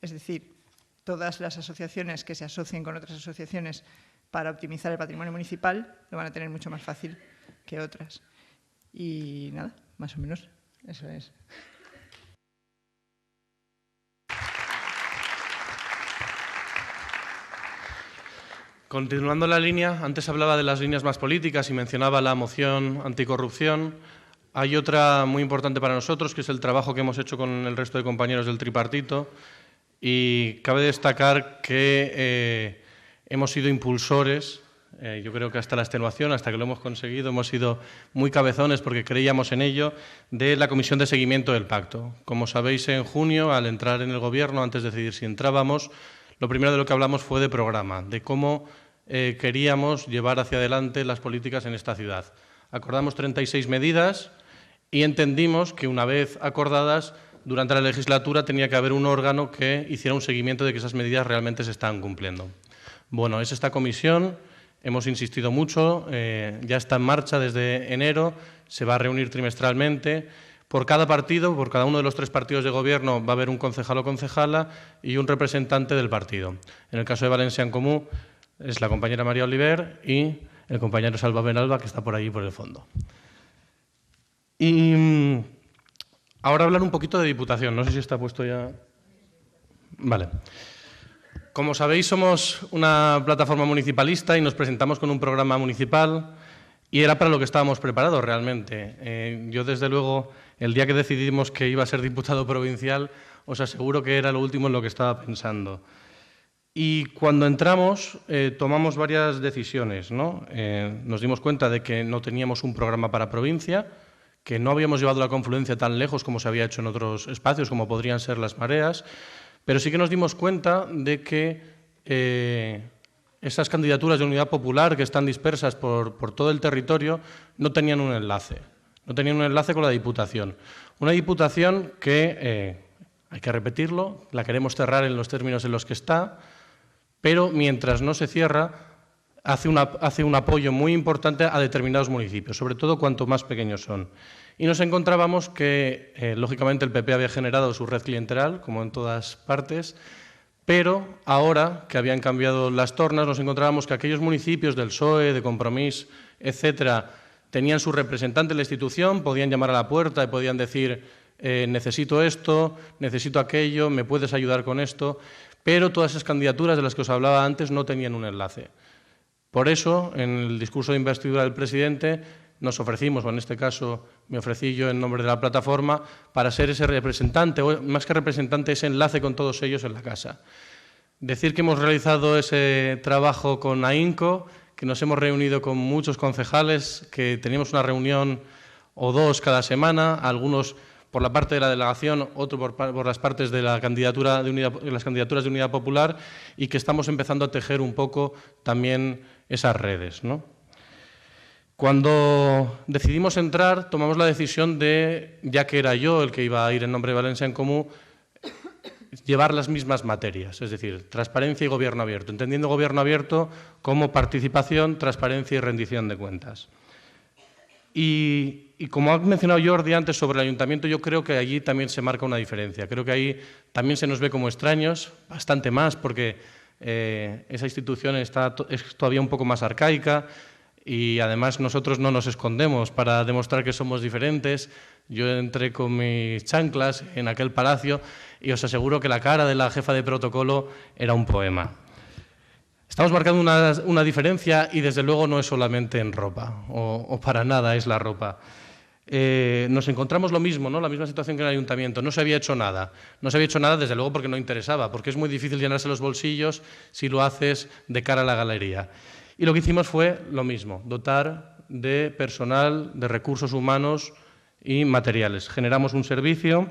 Es decir, todas las asociaciones que se asocien con otras asociaciones para optimizar el patrimonio municipal lo van a tener mucho más fácil que otras. Y nada, más o menos eso es. Continuando la línea, antes hablaba de las líneas más políticas y mencionaba la moción anticorrupción. Hay otra muy importante para nosotros, que es el trabajo que hemos hecho con el resto de compañeros del tripartito. Y cabe destacar que hemos sido impulsores, yo creo que hasta la extenuación, hasta que lo hemos conseguido, hemos sido muy cabezones porque creíamos en ello, de la Comisión de Seguimiento del Pacto. Como sabéis, en junio, al entrar en el Gobierno, antes de decidir si entrábamos, lo primero de lo que hablamos fue de programa, de cómo queríamos llevar hacia adelante las políticas en esta ciudad. Acordamos 36 medidas y entendimos que, una vez acordadas, durante la legislatura tenía que haber un órgano que hiciera un seguimiento de que esas medidas realmente se están cumpliendo. Bueno, es esta comisión, hemos insistido mucho, ya está en marcha desde enero, se va a reunir trimestralmente. Por cada partido, por cada uno de los 3 partidos de gobierno, va a haber un concejal o concejala y un representante del partido. En el caso de Valencia en Comú es la compañera María Oliver y el compañero Salva Benalba, que está por allí por el fondo. Y ahora hablar un poquito de Diputación. No sé si está puesto ya. Vale. Como sabéis, somos una plataforma municipalista y nos presentamos con un programa municipal y era para lo que estábamos preparados realmente. Yo, desde luego, el día que decidimos que iba a ser diputado provincial, os aseguro que era lo último en lo que estaba pensando. Y cuando entramos, tomamos varias decisiones, ¿no? Nos dimos cuenta de que no teníamos un programa para provincia, que no habíamos llevado la confluencia tan lejos como se había hecho en otros espacios, como podrían ser las mareas, pero sí que nos dimos cuenta de que esas candidaturas de unidad popular que están dispersas por todo el territorio no tenían un enlace. No tenían un enlace con la Diputación. Una Diputación que, hay que repetirlo, la queremos cerrar en los términos en los que está, pero mientras no se cierra, hace un apoyo muy importante a determinados municipios, sobre todo cuanto más pequeños son. Y nos encontrábamos que, lógicamente, el PP había generado su red clientelar, como en todas partes, pero ahora que habían cambiado las tornas, nos encontrábamos que aquellos municipios del PSOE, de Compromís, etcétera, tenían su representante en la institución, podían llamar a la puerta y podían decir necesito esto, necesito aquello, ¿me puedes ayudar con esto? Pero todas esas candidaturas de las que os hablaba antes no tenían un enlace. Por eso, en el discurso de investidura del presidente, nos ofrecimos, o en este caso me ofrecí yo en nombre de la plataforma, para ser ese representante, o más que representante, ese enlace con todos ellos en la casa. Decir que hemos realizado ese trabajo con AINCO, que nos hemos reunido con muchos concejales, que teníamos una reunión o 2 cada semana, algunos por la parte de la delegación, otro por las partes de las candidaturas de unidad popular, y que estamos empezando a tejer un poco también esas redes, ¿no? Cuando decidimos entrar, tomamos la decisión de, ya que era yo el que iba a ir en nombre de Valencia en Comú, llevar las mismas materias, es decir, transparencia y gobierno abierto, entendiendo gobierno abierto como participación, transparencia y rendición de cuentas. Y como ha mencionado Jordi antes sobre el ayuntamiento, yo creo que allí también se marca una diferencia. Creo que ahí también se nos ve como extraños, bastante más, porque esa institución es todavía un poco más arcaica y además nosotros no nos escondemos para demostrar que somos diferentes. Yo entré con mis chanclas en aquel palacio y os aseguro que la cara de la jefa de protocolo era un poema. Estamos marcando una diferencia y desde luego no es solamente en ropa, o para nada es la ropa. Nos encontramos lo mismo, ¿no? La misma situación que en el ayuntamiento. No se había hecho nada. No se había hecho nada, desde luego, porque no interesaba, porque es muy difícil llenarse los bolsillos si lo haces de cara a la galería. Y lo que hicimos fue lo mismo, dotar de personal, de recursos humanos y materiales. Generamos un servicio.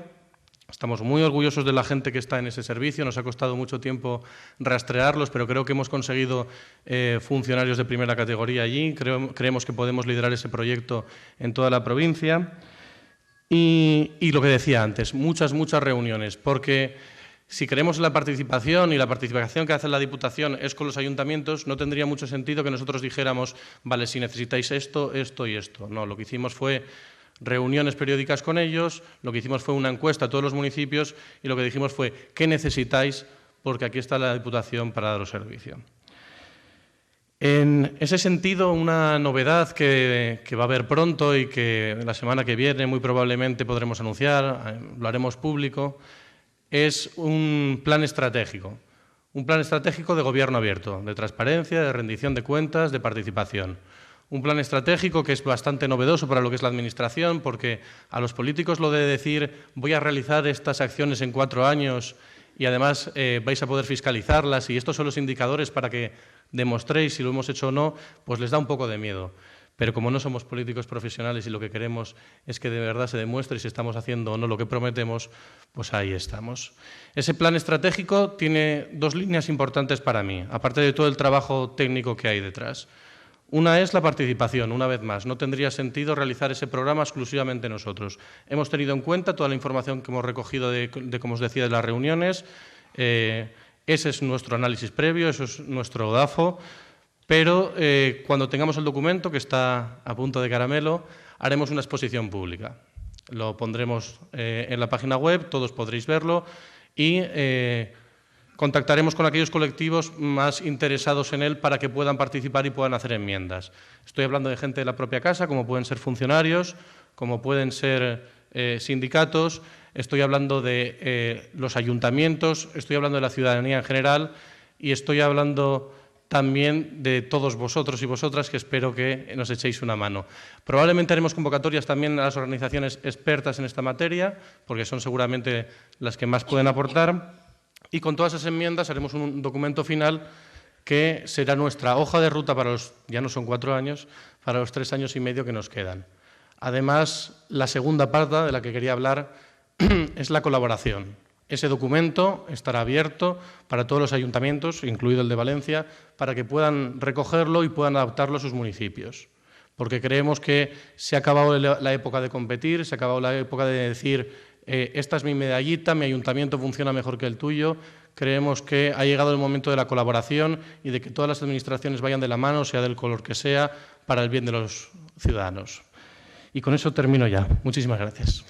Estamos muy orgullosos de la gente que está en ese servicio, nos ha costado mucho tiempo rastrearlos, pero creo que hemos conseguido funcionarios de primera categoría allí, creemos que podemos liderar ese proyecto en toda la provincia. Y lo que decía antes, muchas reuniones, porque si creemos en la participación y la participación que hace la Diputación es con los ayuntamientos, no tendría mucho sentido que nosotros dijéramos, vale, si necesitáis esto, esto y esto. No, lo que hicimos fue reuniones periódicas con ellos, lo que hicimos fue una encuesta a todos los municipios y lo que dijimos fue, ¿qué necesitáis? Porque aquí está la Diputación para daros servicio. En ese sentido, una novedad que va a haber pronto y que la semana que viene muy probablemente podremos anunciar, lo haremos público, es un plan estratégico de gobierno abierto, de transparencia, de rendición de cuentas, de participación. Un plan estratégico que es bastante novedoso para lo que es la Administración, porque a los políticos lo de decir voy a realizar estas acciones en 4 años y además vais a poder fiscalizarlas y estos son los indicadores para que demostréis si lo hemos hecho o no, pues les da un poco de miedo. Pero como no somos políticos profesionales y lo que queremos es que de verdad se demuestre si estamos haciendo o no lo que prometemos, pues ahí estamos. Ese plan estratégico tiene 2 líneas importantes para mí, aparte de todo el trabajo técnico que hay detrás. Una es la participación, una vez más. No tendría sentido realizar ese programa exclusivamente nosotros. Hemos tenido en cuenta toda la información que hemos recogido de como os decía, de las reuniones. Ese es nuestro análisis previo, eso es nuestro DAFO. Pero cuando tengamos el documento, que está a punto de caramelo, haremos una exposición pública. Lo pondremos en la página web, todos podréis verlo y contactaremos con aquellos colectivos más interesados en él para que puedan participar y puedan hacer enmiendas. Estoy hablando de gente de la propia casa, como pueden ser funcionarios, como pueden ser sindicatos, estoy hablando de los ayuntamientos, estoy hablando de la ciudadanía en general y estoy hablando también de todos vosotros y vosotras que espero que nos echéis una mano. Probablemente haremos convocatorias también a las organizaciones expertas en esta materia, porque son seguramente las que más pueden aportar. Y con todas esas enmiendas haremos un documento final que será nuestra hoja de ruta para los, ya no son 4 años, para los 3 años y medio que nos quedan. Además, la segunda parte de la que quería hablar es la colaboración. Ese documento estará abierto para todos los ayuntamientos, incluido el de Valencia, para que puedan recogerlo y puedan adaptarlo a sus municipios. Porque creemos que se ha acabado la época de competir, se ha acabado la época de decir esta es mi medallita, mi ayuntamiento funciona mejor que el tuyo. Creemos que ha llegado el momento de la colaboración y de que todas las administraciones vayan de la mano, sea del color que sea, para el bien de los ciudadanos. Y con eso termino ya. Muchísimas gracias.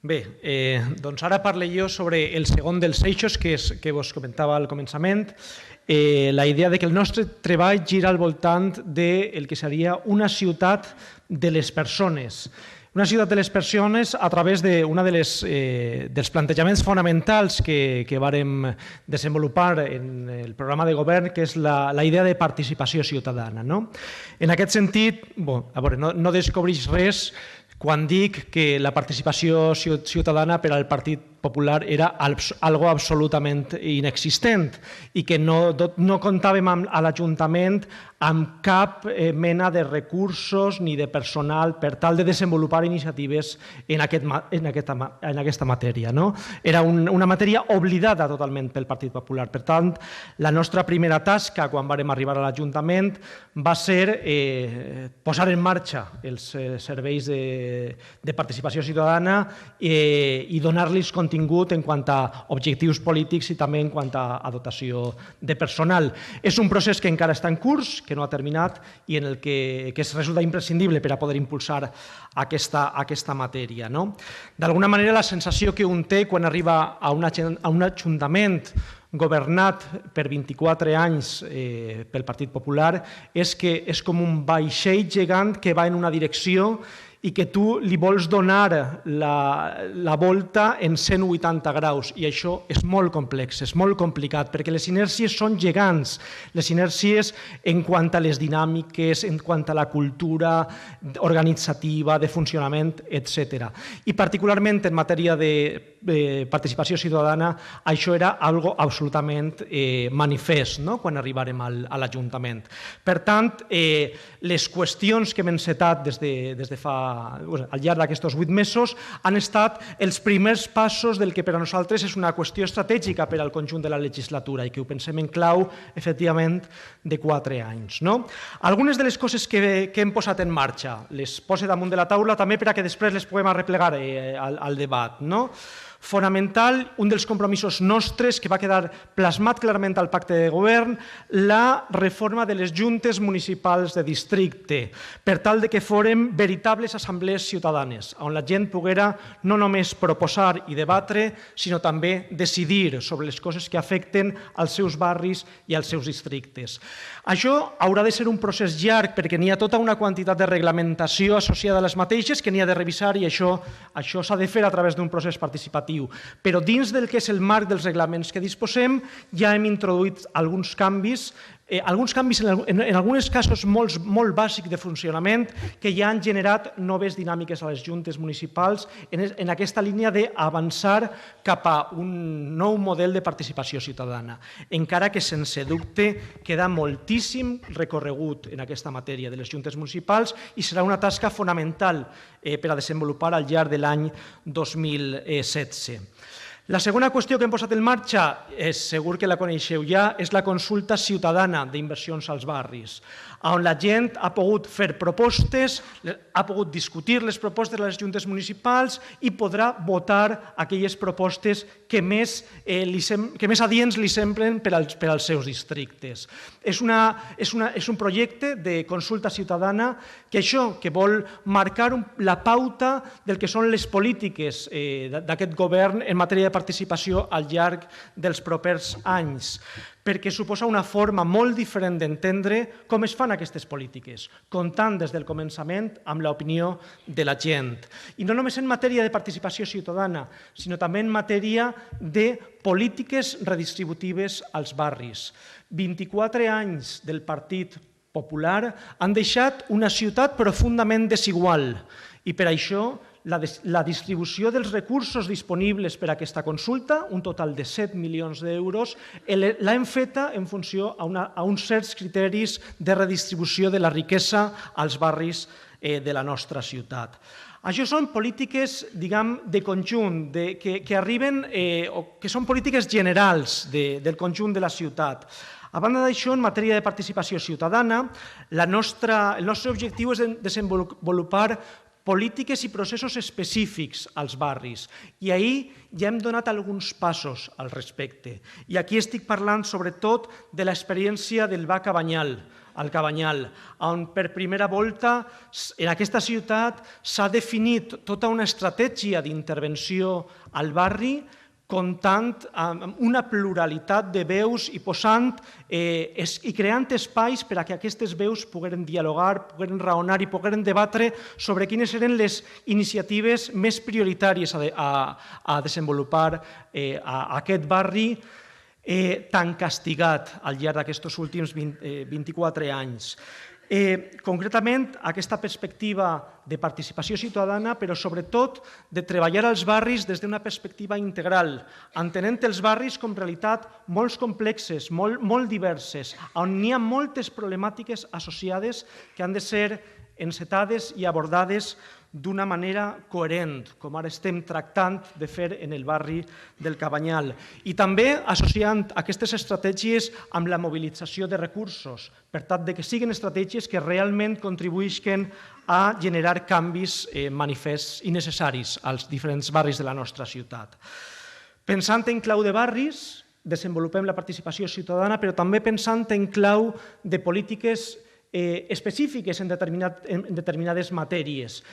Bé, doncs ara parlo jo sobre el segon dels eixos que vos comentava al començament, la idea de que el nostre treball gira al voltant del que seria una ciutat de les persones. Una ciutat de les persones a través d'un dels plantejaments fonamentals que vàrem desenvolupar en el programa de govern, que és la idea de participació ciutadana. En aquest sentit, no descobreix res quan dic que la participació ciutadana per al Partit Popular era algo absolutament inexistent i que no comptàvem a l'Ajuntament amb cap mena de recursos ni de personal per tal de desenvolupar iniciatives en aquesta matèria. Era una matèria oblidada totalment pel Partit Popular. Per tant, la nostra primera tasca quan vam arribar a l'Ajuntament va ser posar en marxa els serveis de participació ciutadana i donar-los continuïtat contingut, en quant a objectius polítics i també en quant a dotació de personal. És un procés que encara està en curs, que no ha terminat i en el que es resulta imprescindible per a poder impulsar aquesta matèria. D'alguna manera, la sensació que un té quan arriba a un ajuntament governat per 24 anys pel Partit Popular és que és com un vaixell gegant que va en una direcció i que tu li vols donar la volta en 180 graus. I això és molt complex, és molt complicat, perquè les inèrcies són gegants. Les inèrcies en quant a les dinàmiques, en quant a la cultura organitzativa, de funcionament, etc. I particularment en matèria de participació ciutadana, això era algo absolutament manifest quan arribarem a l'Ajuntament. Per tant, les qüestions que hem encetat des de fa al llarg d'aquests 8 mesos han estat els primers passos del que per a nosaltres és una qüestió estratègica per al conjunt de la legislatura i que ho pensem en clau, efectivament, de 4 anys. Algunes de les coses que hem posat en marxa les poso damunt de la taula també per a que després les puguem arreplegar al debat. Fonamental, un dels compromisos nostres que va quedar plasmat clarament al pacte de govern, la reforma de les juntes municipals de districte, per tal que fórem veritables assemblees ciutadanes, on la gent poguera no només proposar i debatre, sinó també decidir sobre les coses que afecten als seus barris i als seus districtes. Això haurà de ser un procés llarg perquè n'hi ha tota una quantitat de reglamentació associada a les mateixes que n'hi ha de revisar i això s'ha de fer a través d'un procés participatiu. Però dins del que és el marc dels reglaments que disposem ja hem introduït alguns canvis en alguns casos molt bàsics de funcionament que ja han generat noves dinàmiques a les juntes municipals en aquesta línia d'avançar cap a un nou model de participació ciutadana. Encara que sense dubte queda moltíssim recorregut en aquesta matèria de les juntes municipals i serà una tasca fonamental per a desenvolupar al llarg de l'any 2016. La segona qüestió que hem posat en marxa, segur que la coneixeu ja, és la consulta ciutadana d'inversions als barris, on la gent ha pogut fer propostes, ha pogut discutir les propostes de les juntes municipals i podrà votar aquelles propostes que més adients li semblen per als seus districtes. És un projecte de consulta ciutadana que vol marcar la pauta del que són les polítiques d'aquest govern en matèria de participació al llarg dels propers anys, perquè suposa una forma molt diferent d'entendre com es fan aquestes polítiques, comptant des del començament amb l'opinió de la gent. I no només en matèria de participació ciutadana, sinó també en matèria de polítiques redistributives als barris. 24 anys del Partit Popular han deixat una ciutat profundament desigual i per això la distribució dels recursos disponibles per a aquesta consulta, un total de 7 milions d'euros, l'hem feta en funció a uns certs criteris de redistribució de la riquesa als barris de la nostra ciutat. Això són polítiques, diguem, de conjunt, que arriben, que són polítiques generals del conjunt de la ciutat. A banda d'això, en matèria de participació ciutadana, el nostre objectiu és desenvolupar polítiques i processos específics als barris. I ahir ja hem donat alguns passos al respecte. I aquí estic parlant sobretot de l'experiència del BA Cabanyal, al Cabanyal, on per primera volta en aquesta ciutat s'ha definit tota una estratègia d'intervenció al barri comptant amb una pluralitat de veus i creant espais per a que aquestes veus pogueren dialogar, pogueren raonar i pogueren debatre sobre quines eren les iniciatives més prioritàries a desenvolupar a aquest barri tan castigat al llarg d'aquests últims 24 anys. Concretament, aquesta perspectiva de participació ciutadana, però sobretot de treballar als barris des d'una perspectiva integral, entenent els barris com realitat molt complexes, molt diverses, on hi ha moltes problemàtiques associades que han de ser encetades i abordades d'una manera coherent, com ara estem tractant de fer en el barri del Cabanyal. I també associant aquestes estratègies amb la mobilització de recursos, per tal que siguin estratègies que realment contribuïsquen a generar canvis manifests i necessaris als diferents barris de la nostra ciutat. Pensant en clau de barris, desenvolupem la participació ciutadana, però també pensant en clau de polítiques específiques en determinades matèries,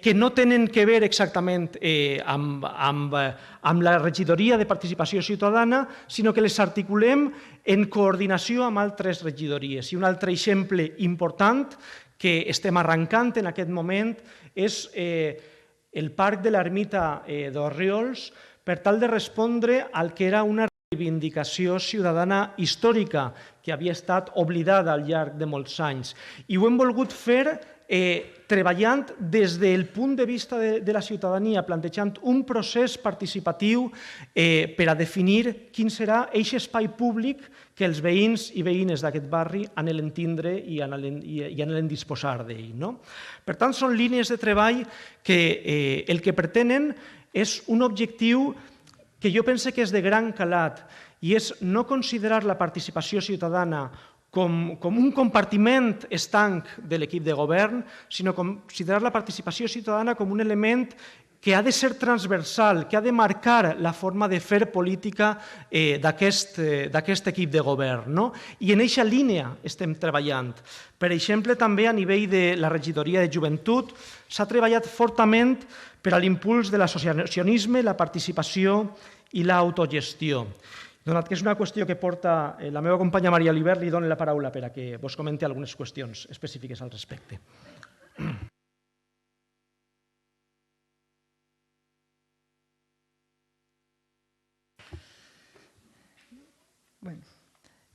que no tenen que veure exactament amb la regidoria de participació ciutadana, sinó que les articulem en coordinació amb altres regidories. I un altre exemple important que estem arrencant en aquest moment és el Parc de l'Ermita d'Orriols, per tal de respondre al que era una reivindicació ciutadana històrica que havia estat oblidada al llarg de molts anys. I ho hem volgut fer treballant des del punt de vista de la ciutadania, plantejant un procés participatiu per a definir quin serà aquest espai públic que els veïns i veïnes d'aquest barri anhelen tindre i anhelen disposar d'ell. Per tant, són línies de treball que el que pretenen és un objectiu que jo penso que és de gran calat, i és no considerar la participació ciutadana com un compartiment estanc de l'equip de govern, sinó considerar la participació ciutadana com un element que ha de ser transversal, que ha de marcar la forma de fer política d'aquest equip de govern. I en aquesta línia estem treballant. Per exemple, també a nivell de la regidoria de joventut s'ha treballat fortament per a l'impuls de l'associacionisme, la participació i l'autogestió. Donat que és una qüestió que porta la meva companya Maria Oliver, li dono la paraula per a que vos comenti algunes qüestions específiques al respecte.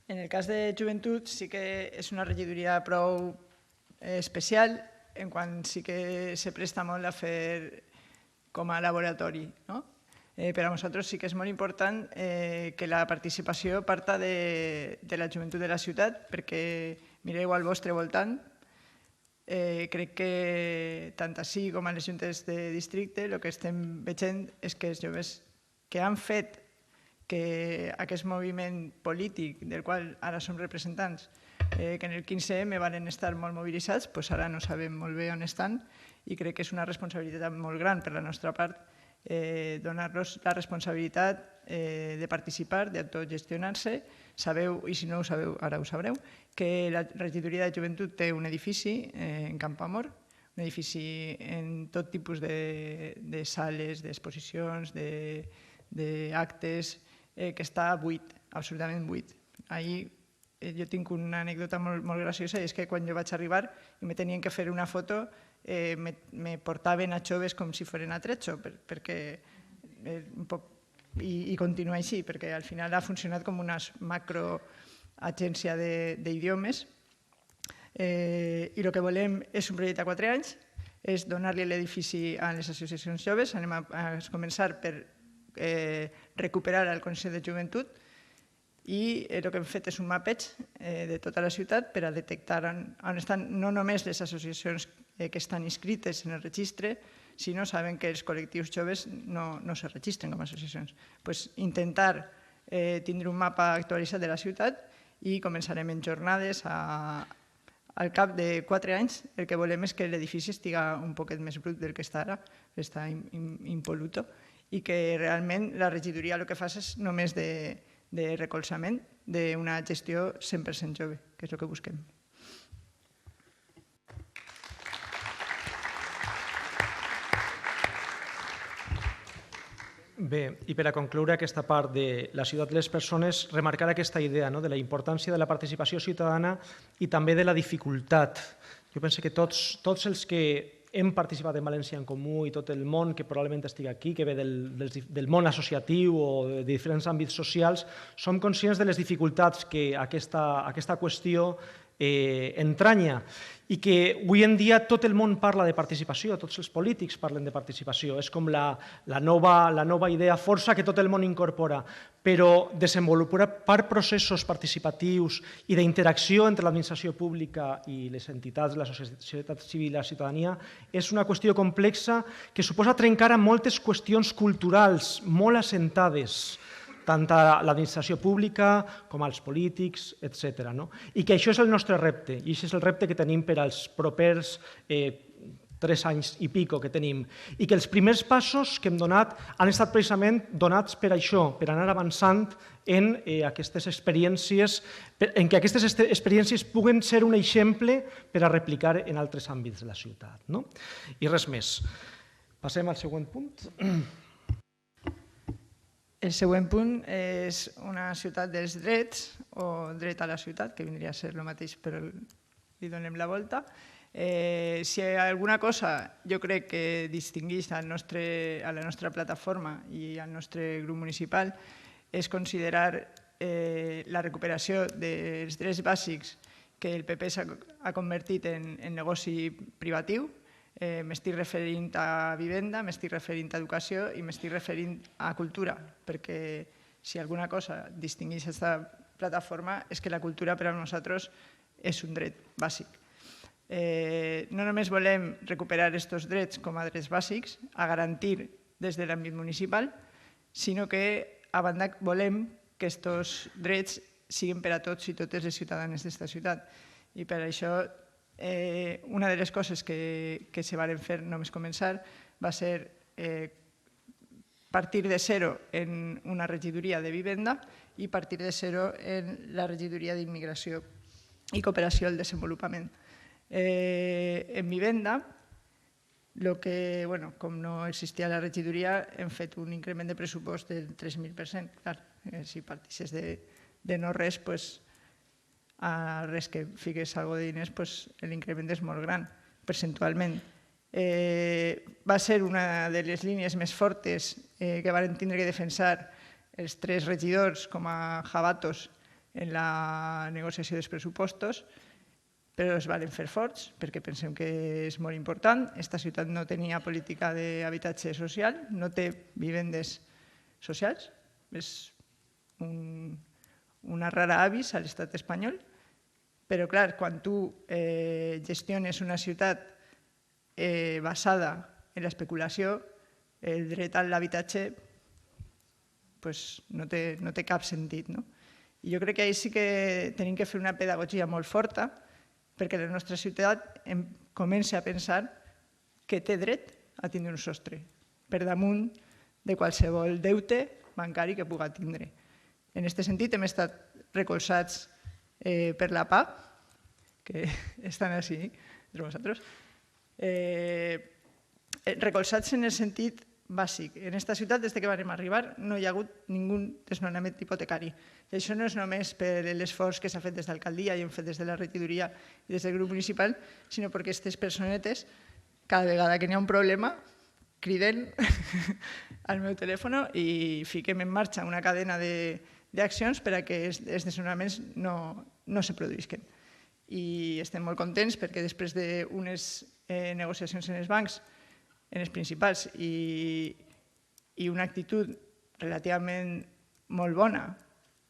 En el cas de joventut sí que és una regidoria prou especial, en quant sí que se presta molt a fer com a laboratori. Per a nosaltres sí que és molt important que la participació parta de la joventut de la ciutat, perquè mireu al vostre voltant. Crec que tant així com a les juntes de districte el que estem veient és que els joves que han fet que aquest moviment polític del qual ara som representants, que en el 15M van estar molt mobilitzats, doncs ara no sabem molt bé on estan, i crec que és una responsabilitat molt gran per la nostra part donar-los la responsabilitat de participar, d'autogestionar-se. Sabeu, i si no ho sabeu, ara ho sabreu, que la regidoria de joventut té un edifici en Campoamor, un edifici en tot tipus de sales, d'exposicions, d'actes, que està buit, absolutament buit. Ahir jo tinc una anècdota molt graciosa, i és que quan jo vaig arribar i me tenien que fer una foto, me portaven a joves com si foren a Tretxo, i continua així, perquè al final ha funcionat com una macroagència d'idiomes. I el que volem és un projecte a 4 anys, és donar-li l'edifici a les associacions joves. Anem a començar per recuperar el Consell de Joventut, i el que hem fet és un mapeig de tota la ciutat per a detectar on estan no només les associacions que estan inscrites en el registre, sinó saben que els col·lectius joves no se registren com a associacions. Intentar tindre un mapa actualitzat de la ciutat, i començarem en jornades. Al cap de 4 anys el que volem és que l'edifici estigui un poquet més brut del que està ara, està impoluto, i que realment la regidoria el que fa és només de recolzament d'una gestió 100% jove, que és el que busquem. Bé, i per a concloure aquesta part de la ciutat de les persones, remarcar aquesta idea de la importància de la participació ciutadana i també de la dificultat. Jo penso que tots els que hem participat en València en Comú i tot el món que probablement estigui aquí, que ve del món associatiu o de diferents àmbits socials, som conscients de les dificultats que aquesta qüestió entranya, i que avui en dia tot el món parla de participació, tots els polítics parlen de participació, és com la nova idea força que tot el món incorpora, però desenvolupar processos participatius i d'interacció entre l'administració pública i les entitats de la societat civil i la ciutadania és una qüestió complexa que suposa trencar amb moltes qüestions culturals molt assentades, tant a l'administració pública com als polítics, etc. I que això és el nostre repte, i això és el repte que tenim per als propers 3 anys i pico que tenim, i que els primers passos que hem donat han estat precisament donats per això, per anar avançant en aquestes experiències, en que aquestes experiències puguen ser un exemple per a replicar en altres àmbits de la ciutat. I res més. Passem al següent punt. El següent punt és una ciutat dels drets, o dret a la ciutat, que vindria a ser el mateix, però li donem la volta. Si hi ha alguna cosa, jo crec que distingeix a la nostra plataforma i al nostre grup municipal, és considerar la recuperació dels drets bàsics que el PP s'ha convertit en negoci privatiu. M'estic referint a vivenda, m'estic referint a educació i m'estic referint a cultura, perquè si alguna cosa distingeix aquesta plataforma és que la cultura per a nosaltres és un dret bàsic. No només volem recuperar aquests drets com a drets bàsics, a garantir des de l'àmbit municipal, sinó que a banda volem que aquests drets siguin per a tots i totes les ciutadanes d'esta ciutat. I per això una de les coses que se van fer només començar va ser partir de zero en una regidoria de vivenda i partir de zero en la regidoria d'immigració i cooperació al desenvolupament. En vivenda, com no existia la regidoria, hem fet un increment de pressupost del 3.000%. Clar, si partissis de no res, a res que fiques alguna de diners, l'increment és molt gran, percentualment. Va ser una de les línies més fortes que van tindre que defensar els 3 regidors com a jabatos en la negociació dels pressupostos, però es van fer forts perquè pensem que és molt important. Esta ciutat no tenia política d'habitatge social, no té vivendes socials, és una rara avis a l'estat espanyol, però clar, quan tu gestiones una ciutat basada en l'especulació, el dret a l'habitatge no té cap sentit. I jo crec que ahir sí que tenim que fer una pedagogia molt forta perquè la nostra ciutat comenci a pensar que té dret a tindre un sostre per damunt de qualsevol deute bancari que pugui tindre. En aquest sentit, hem estat recolzats per la PA, que estan així entre vosaltres, recolzats en el sentit bàsic. En aquesta ciutat, des que vam arribar, no hi ha hagut ningú desnonament hipotecari. I això no és només per l'esforç que s'ha fet des d'alcaldia i hem fet des de la regidoria i des del grup municipal, sinó perquè aquestes personetes, cada vegada que n'hi ha un problema, criden al meu telèfon i fiquem en marxa una cadena d'accions per a que els desnonaments no se produïsquen. I estem molt contents perquè després d'unes negociacions en els bancs, en els principals, i una actitud relativament molt bona,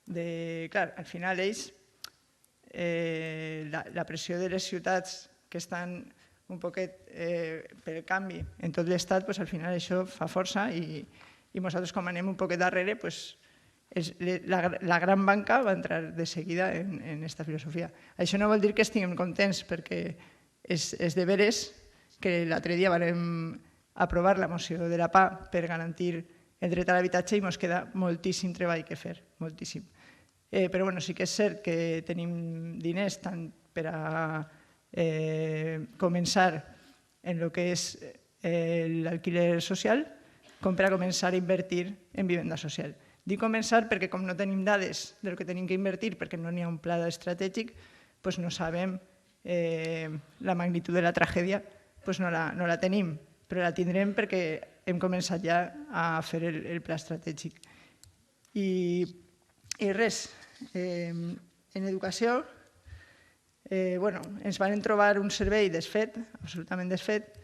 clar, al final ells, la pressió de les ciutats que estan un poquet per el canvi en tot l'estat, al final això fa força i nosaltres com anem un poquet darrere, la gran banca va entrar de seguida en aquesta filosofia. Això no vol dir que estiguem contents, perquè és de veres que l'altre dia vam aprovar la moció de la PA per garantir el dret a l'habitatge i ens queda moltíssim treball que fer, moltíssim. Però sí que és cert que tenim diners tant per a començar en el que és l'alquiler social com per a començar a invertir en vivenda social. Dic començar perquè com no tenim dades del que tenim que invertir, perquè no n'hi ha un pla estratègic, no sabem la magnitud de la tragèdia, no la tenim, però la tindrem perquè hem començat ja a fer el pla estratègic. I res, en educació ens van trobar un servei desfet, absolutament desfet,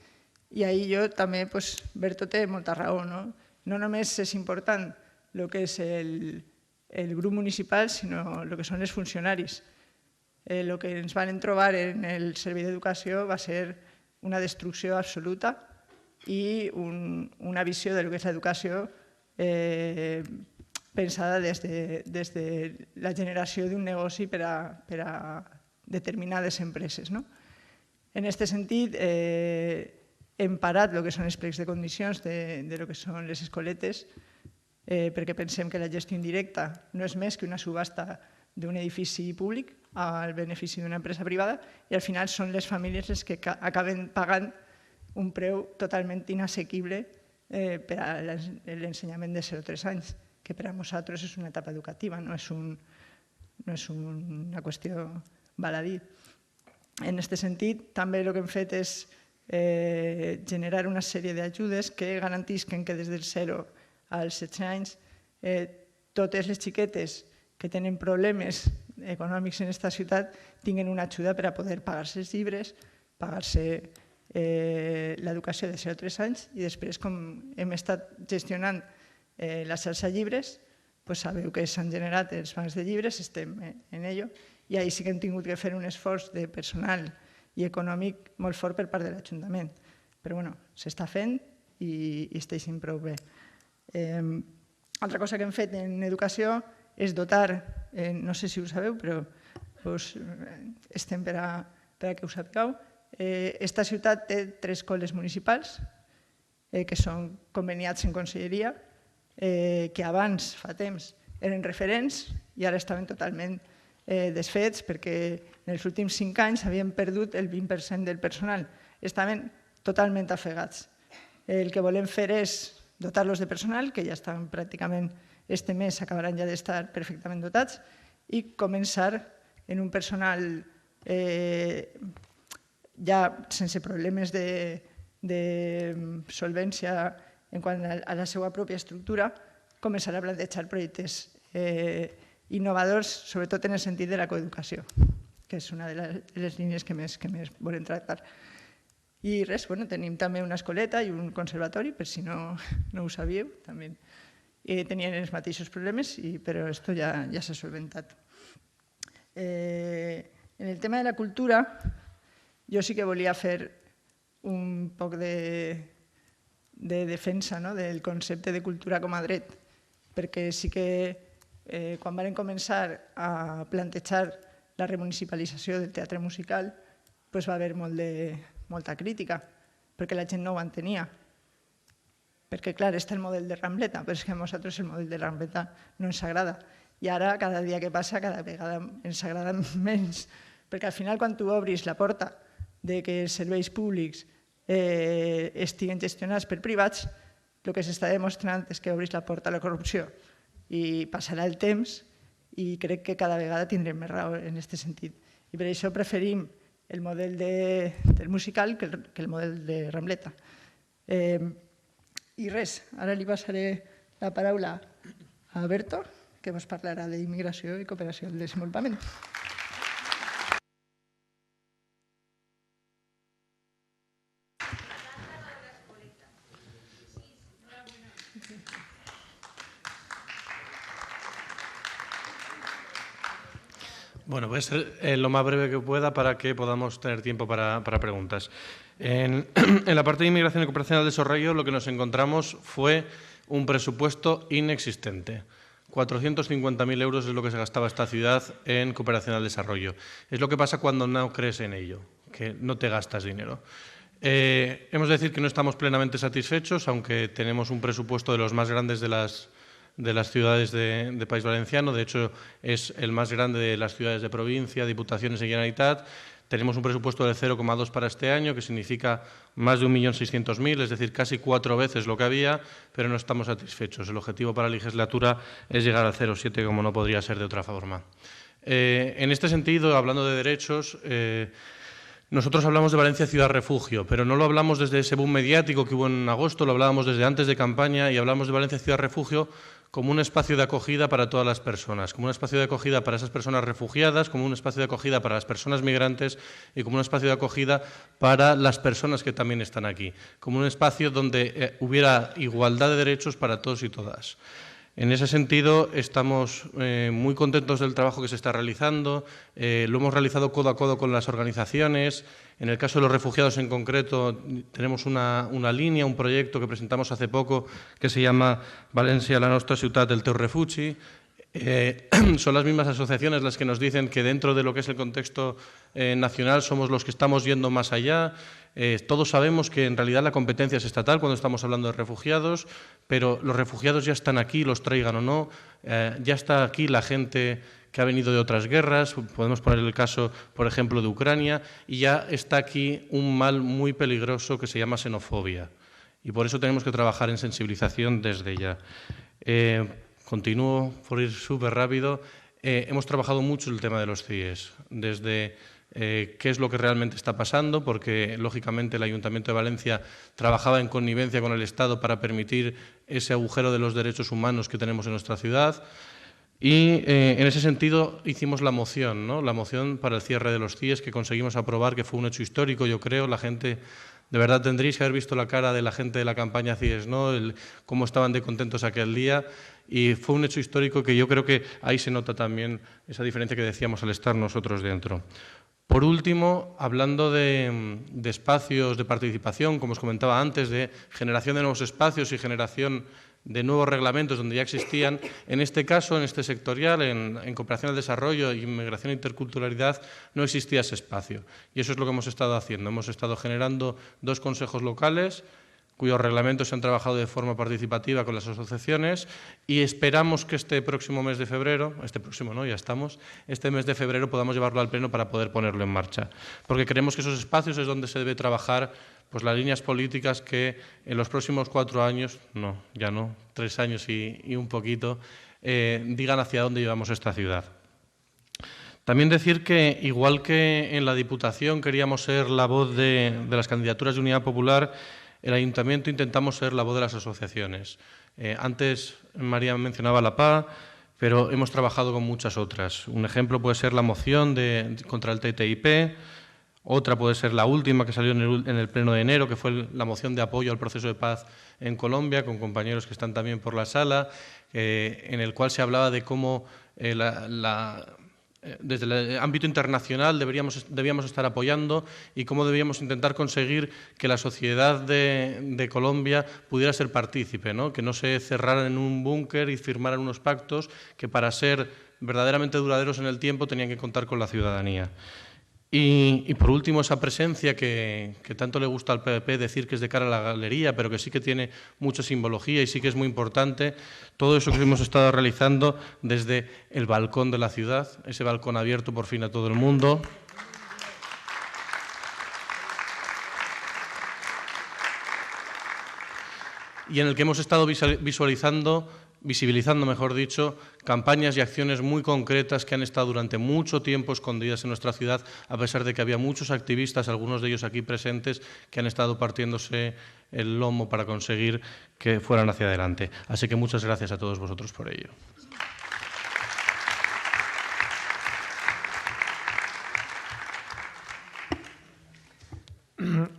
i ahir jo també, Berto té molta raó, no només és important el que és el grup municipal, sinó el que són els funcionaris. El que ens van trobar en el servei d'educació va ser una destrucció absoluta i una visió del que és l'educació pensada des de la generació d'un negoci per a determinades empreses. En aquest sentit, hem parat el que són els plecs de condicions de lo que són les escoletes, perquè pensem que la gestió indirecta no és més que una subhasta d'un edifici públic al benefici d'una empresa privada i al final són les famílies les que acaben pagant un preu totalment inassequible per a l'ensenyament de 0 a 3 anys, que per a nosaltres és una etapa educativa, no és una qüestió baladí. En aquest sentit, també el que hem fet és generar una sèrie d'ajudes que garantisquen que des del 0 als 16 anys totes les xiquetes que tenen problemes econòmics en aquesta ciutat tinguen una ajuda per a poder pagar-se els llibres, pagar-se l'educació de 0 a 3 anys i després, com hem estat gestionant la xarxa llibres, sabeu que s'han generat els bancs de llibres, estem en ello, i ahir sí que hem tingut que fer un esforç de personal i econòmic molt fort per part de l'Ajuntament. Però bueno, s'està fent i està sent prou bé. Altra cosa que hem fet en educació és dotar, no sé si ho sabeu, però estem per a que ho sapigueu. Esta ciutat té 3 col·les municipals que són conveniats en conselleria, que abans, fa temps, eren referents i ara estaven totalment desfets perquè en els últims 5 anys havien perdut el 20% del personal. Estaven totalment afegats. El que volem fer és dotar-los de personal, que ja estan pràcticament este mes, acabaran ja d'estar perfectament dotats, i començar en un personal ja sense problemes de solvència en quant a la seva pròpia estructura, començar a plantejar projectes innovadors, sobretot en el sentit de la coeducació, que és una de les línies que més volem tractar. I res, tenim també una escoleta i un conservatori, per si no ho sabíeu, també tenien els mateixos problemes, però això ja s'ha solventat. En el tema de la cultura, jo sí que volia fer un poc de defensa del concepte de cultura com a dret, perquè sí que quan vam començar a plantejar la remunicipalització del teatre musical va haver molta crítica, perquè la gent no ho entenia. Perquè, clar, està el model de Rambleta, però és que a nosaltres el model de Rambleta no ens agrada. I ara, cada dia que passa, cada vegada ens agrada menys. Perquè al final, quan tu obris la porta de que els serveis públics estiguen gestionats per privats, el que s'està demostrant és que obris la porta a la corrupció. I passarà el temps i crec que cada vegada tindrem més raó en aquest sentit. I per això preferim el model del musical que el model de Rambleta. I res, ara li passaré la paraula a Berto, que ens parlarà d'immigració i cooperació al desenvolupament. Bueno, voy a ser lo más breve que pueda para que podamos tener tiempo para preguntas. En la parte de inmigración y cooperación al desarrollo lo que nos encontramos fue un presupuesto inexistente. 450.000 euros es lo que se gastaba esta ciudad en cooperación al desarrollo. Es lo que pasa cuando no crees en ello, que no te gastas dinero. Hemos de decir que no estamos plenamente satisfechos, aunque tenemos un presupuesto de los más grandes de las ciudades de País Valenciano. De hecho, es el más grande de las ciudades de provincia, diputaciones y Generalitat. Tenemos un presupuesto de 0,2 para este año, que significa más de 1.600.000, es decir, casi 4 veces lo que había, pero no estamos satisfechos. El objetivo para la legislatura es llegar al 0,7, como no podría ser de otra forma. En este sentido, hablando de derechos, nosotros hablamos de Valencia Ciudad Refugio, pero no lo hablamos desde ese boom mediático que hubo en agosto, lo hablábamos desde antes de campaña y hablamos de Valencia Ciudad Refugio como un espacio de acogida para todas las personas, como un espacio de acogida para esas personas refugiadas, como un espacio de acogida para las personas migrantes y como un espacio de acogida para las personas que también están aquí, como un espacio donde hubiera igualdad de derechos para todos y todas. En ese sentido, estamos muy contentos del trabajo que se está realizando. Lo hemos realizado codo a codo con las organizaciones. En el caso de los refugiados en concreto, tenemos una línea, un proyecto que presentamos hace poco que se llama Valencia, la nostra ciutat del teu refugi. Son las mismas asociaciones las que nos dicen que dentro de lo que es el contexto nacional somos los que estamos yendo más allá. Todos sabemos que en realidad la competencia es estatal cuando estamos hablando de refugiados, pero los refugiados ya están aquí, los traigan o no, ya está aquí la gente que ha venido de otras guerras, podemos poner el caso, por ejemplo, de Ucrania, y ya está aquí un mal muy peligroso que se llama xenofobia. Y por eso tenemos que trabajar en sensibilización desde ya. Continúo por ir súper rápido. Hemos trabajado mucho el tema de los CIES, desde qué es lo que realmente está pasando, porque lógicamente el Ayuntamiento de Valencia trabajaba en connivencia con el Estado para permitir ese agujero de los derechos humanos que tenemos en nuestra ciudad. Y en ese sentido hicimos la moción, ¿no? La moción para el cierre de los CIES que conseguimos aprobar, que fue un hecho histórico, yo creo. La gente, de verdad tendréis que haber visto la cara de la gente de la campaña CIES, ¿no? Cómo estaban de contentos aquel día. Y fue un hecho histórico que yo creo que ahí se nota también esa diferencia que decíamos al estar nosotros dentro. Por último, hablando de espacios de participación, como os comentaba antes, de generación de nuevos espacios y generación de nuevos reglamentos donde ya existían, en este caso, en este sectorial, en cooperación al desarrollo, inmigración e interculturalidad, no existía ese espacio. Y eso es lo que hemos estado haciendo. Hemos estado generando 2 consejos locales, cuyos reglamentos se han trabajado de forma participativa con las asociaciones, y esperamos que este próximo mes de febrero, este mes de febrero podamos llevarlo al Pleno para poder ponerlo en marcha. Porque creemos que esos espacios es donde se debe trabajar pues, las líneas políticas que en los próximos 4 años, 3 años y un poquito, digan hacia dónde llevamos esta ciudad. También decir que, igual que en la Diputación queríamos ser la voz de las candidaturas de Unidad Popular, el Ayuntamiento intentamos ser la voz de las asociaciones. Antes María mencionaba la PA, pero hemos trabajado con muchas otras. Un ejemplo puede ser la moción contra el TTIP, otra puede ser la última que salió en el Pleno de enero, que fue la moción de apoyo al proceso de paz en Colombia, con compañeros que están también por la sala, en el cual se hablaba de cómo desde el ámbito internacional debíamos estar apoyando y cómo debíamos intentar conseguir que la sociedad de Colombia pudiera ser partícipe, ¿no? Que no se cerraran en un búnker y firmaran unos pactos que para ser verdaderamente duraderos en el tiempo tenían que contar con la ciudadanía. Y por último, esa presencia que tanto le gusta al PP decir que es de cara a la galería, pero que sí que tiene mucha simbología y sí que es muy importante, todo eso que hemos estado realizando desde el balcón de la ciudad, ese balcón abierto por fin a todo el mundo. Y en el que hemos estado visibilizando, mejor dicho, campañas y acciones muy concretas que han estado durante mucho tiempo escondidas en nuestra ciudad, a pesar de que había muchos activistas, algunos de ellos aquí presentes, que han estado partiéndose el lomo para conseguir que fueran hacia adelante. Así que muchas gracias a todos vosotros por ello.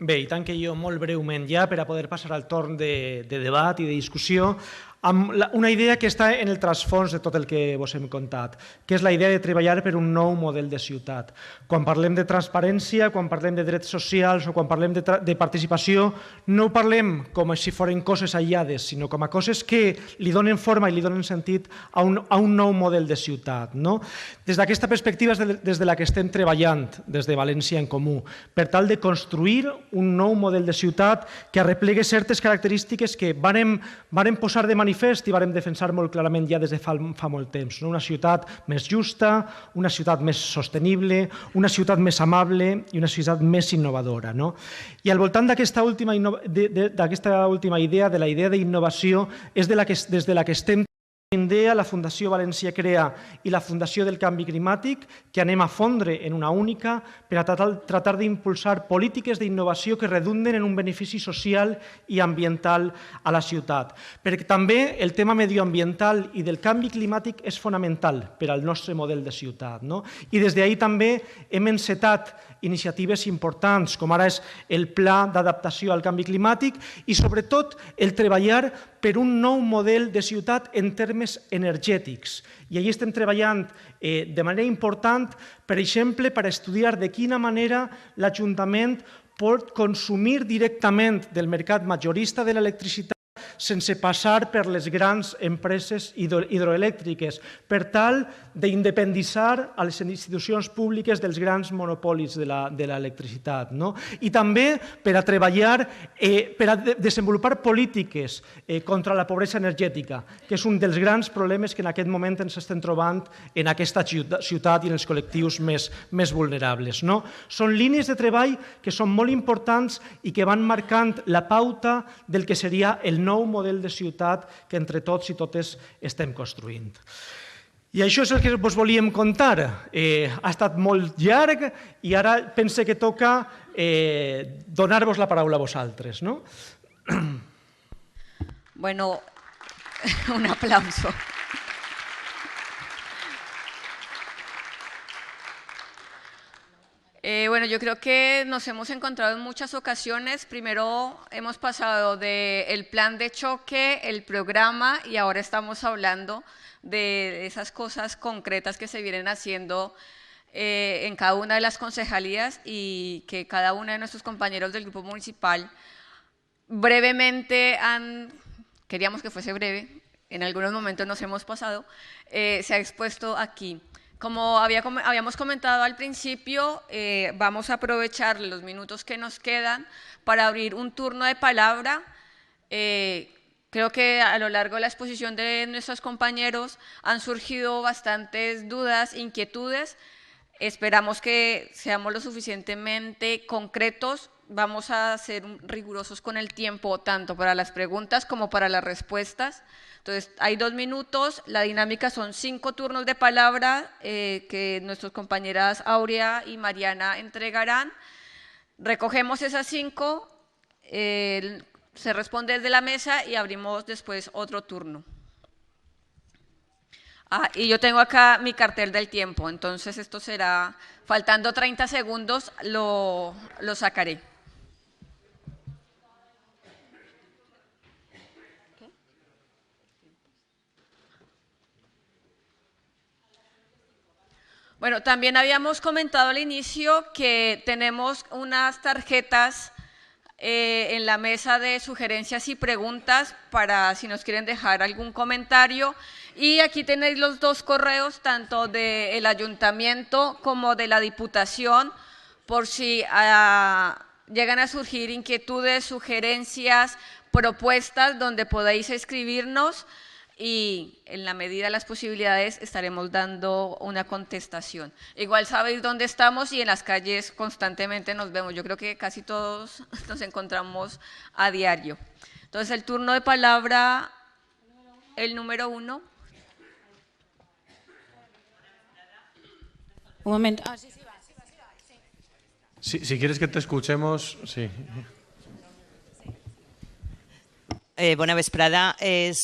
Bé, i tanque jo molt breument ja per a poder passar al torn de debat i de discussió amb una idea que està en el trasfons de tot el que vos hem contat, que és la idea de treballar per un nou model de ciutat. Quan parlem de transparència, quan parlem de drets socials o quan parlem de participació, no ho parlem com si foren coses aïllades, sinó com a coses que li donen forma i li donen sentit a un nou model de ciutat. Des d'aquesta perspectiva és des de la que estem treballant des de València en Comú, per tal de construir un nou model de ciutat que arreplegui certes característiques que vàrem posar de manifest i vàrem defensar molt clarament ja des de fa molt temps. Una ciutat més justa, una ciutat més sostenible, una ciutat més amable i una ciutat més innovadora. I al voltant d'aquesta última idea, de la idea d'innovació, és des de la que estem INDEA, la Fundació València Crea i la Fundació del Canvi Climàtic, que anem a fondre en una única per a tratar d'impulsar polítiques d'innovació que redunden en un benefici social i ambiental a la ciutat. Perquè també el tema medioambiental i del canvi climàtic és fonamental per al nostre model de ciutat. I des d'ahir també hem encetat iniciatives importants, com ara és el Pla d'Adaptació al Canvi Climàtic i, sobretot, el treballar per un nou model de ciutat en termes energètics. I allà estem treballant de manera important, per exemple, per estudiar de quina manera l'Ajuntament pot consumir directament del mercat majorista de l'electricitat sense passar per les grans empreses hidroelèctriques, per tal d'independitzar a les institucions públiques dels grans monopolis de l'electricitat. I també per a treballar, per a desenvolupar polítiques contra la pobresa energètica, que és un dels grans problemes que en aquest moment ens estem trobant en aquesta ciutat i en els col·lectius més vulnerables. Són línies de treball que són molt importants i que van marcant la pauta del que seria el nou model de ciutat que entre tots i totes estem construint. I això és el que us volíem contar. Ha estat molt llarg i ara pense que toca donar-vos la paraula a vosaltres. Bueno, un aplauso. Bueno, yo creo que nos hemos encontrado en muchas ocasiones. Primero hemos pasado del plan de choque, el programa, y ahora estamos hablando de esas cosas concretas que se vienen haciendo en cada una de las concejalías y que cada uno de nuestros compañeros del grupo municipal brevemente queríamos que fuese breve, en algunos momentos nos hemos pasado, se ha expuesto aquí. Como habíamos comentado al principio, vamos a aprovechar los minutos que nos quedan para abrir un turno de palabra. Creo que a lo largo de la exposición de nuestros compañeros han surgido bastantes dudas, inquietudes. Esperamos que seamos lo suficientemente concretos. Vamos a ser rigurosos con el tiempo, tanto para las preguntas como para las respuestas. Entonces, hay 2 minutos, la dinámica son 5 turnos de palabra que nuestras compañeras Aurea y Mariana entregarán. Recogemos esas 5, se responde desde la mesa y abrimos después otro turno. Y yo tengo acá mi cartel del tiempo, entonces esto será, faltando 30 segundos, lo sacaré. Bueno, también habíamos comentado al inicio que tenemos unas tarjetas en la mesa de sugerencias y preguntas para si nos quieren dejar algún comentario. Y aquí tenéis los 2 correos, tanto del ayuntamiento como de la diputación, por si llegan a surgir inquietudes, sugerencias, propuestas, donde podáis escribirnos. Y en la medida de las posibilidades estaremos dando una contestación. Igual sabéis dónde estamos y en las calles constantemente nos vemos. Yo creo que casi todos nos encontramos a diario. Entonces, el turno de palabra, el número 1. Un momento. Si quieres que te escuchemos, sí. Bona vesprada,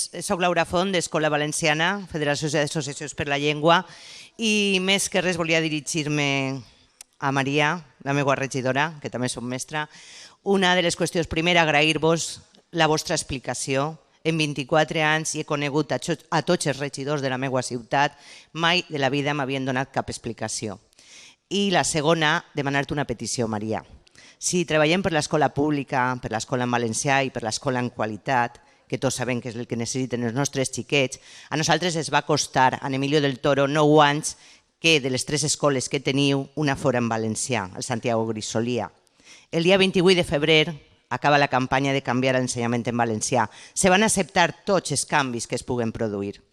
soc Laura Font, d'Escola Valenciana, Federació d'Associacions per la Llengua, i més que res volia dirigir-me a Maria, la meva regidora, que també som mestra. Una de les qüestions, primer, agrair-vos la vostra explicació. En 24 anys he conegut a tots els regidors de la meva ciutat, mai de la vida m'havien donat cap explicació. I la segona, demanar-te una petició, Maria. Si treballem per l'escola pública, per l'escola en valencià i per l'escola en qualitat, que tots sabem que és el que necessiten els nostres xiquets, a nosaltres es va costar, en Emilio del Toro, 9 anys que de les 3 escoles que teniu, una fora en valencià, el Santiago Grisolia. El dia 28 de febrer acaba la campanya de canviar l'ensenyament en valencià. Se van acceptar tots els canvis que es puguen produir.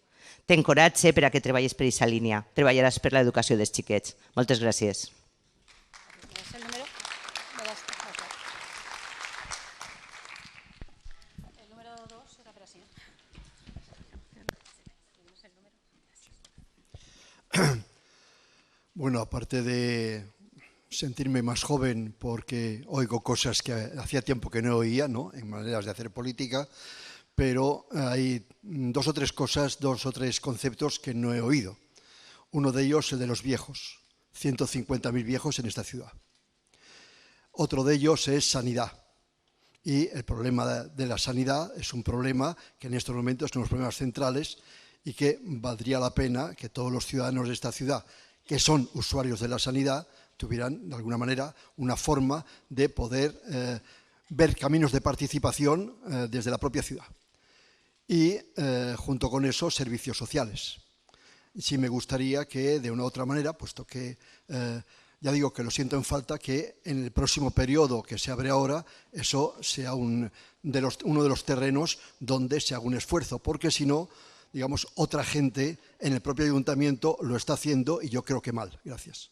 Ten coratge per a que treballis per aquesta línia. Treballaràs per l'educació dels xiquets. Moltes gràcies. Bueno, aparte de sentirme más joven porque oigo cosas que hacía tiempo que no oía, ¿no?, en maneras de hacer política, pero hay 2 o 3 cosas, 2 o 3 conceptos que no he oído. Uno de ellos, el de los viejos, 150.000 viejos en esta ciudad. Otro de ellos es sanidad. Y el problema de la sanidad es un problema que en estos momentos son los problemas centrales y que valdría la pena que todos los ciudadanos de esta ciudad que son usuarios de la sanidad tuvieran, de alguna manera, una forma de poder ver caminos de participación desde la propia ciudad. y junto con eso servicios sociales. Y sí me gustaría que de una u otra manera, puesto que ya digo que lo siento en falta, que en el próximo periodo que se abre ahora, eso sea uno de los terrenos donde se haga un esfuerzo, porque si no, digamos, otra gente en el propio ayuntamiento lo está haciendo y yo creo que mal. Gracias.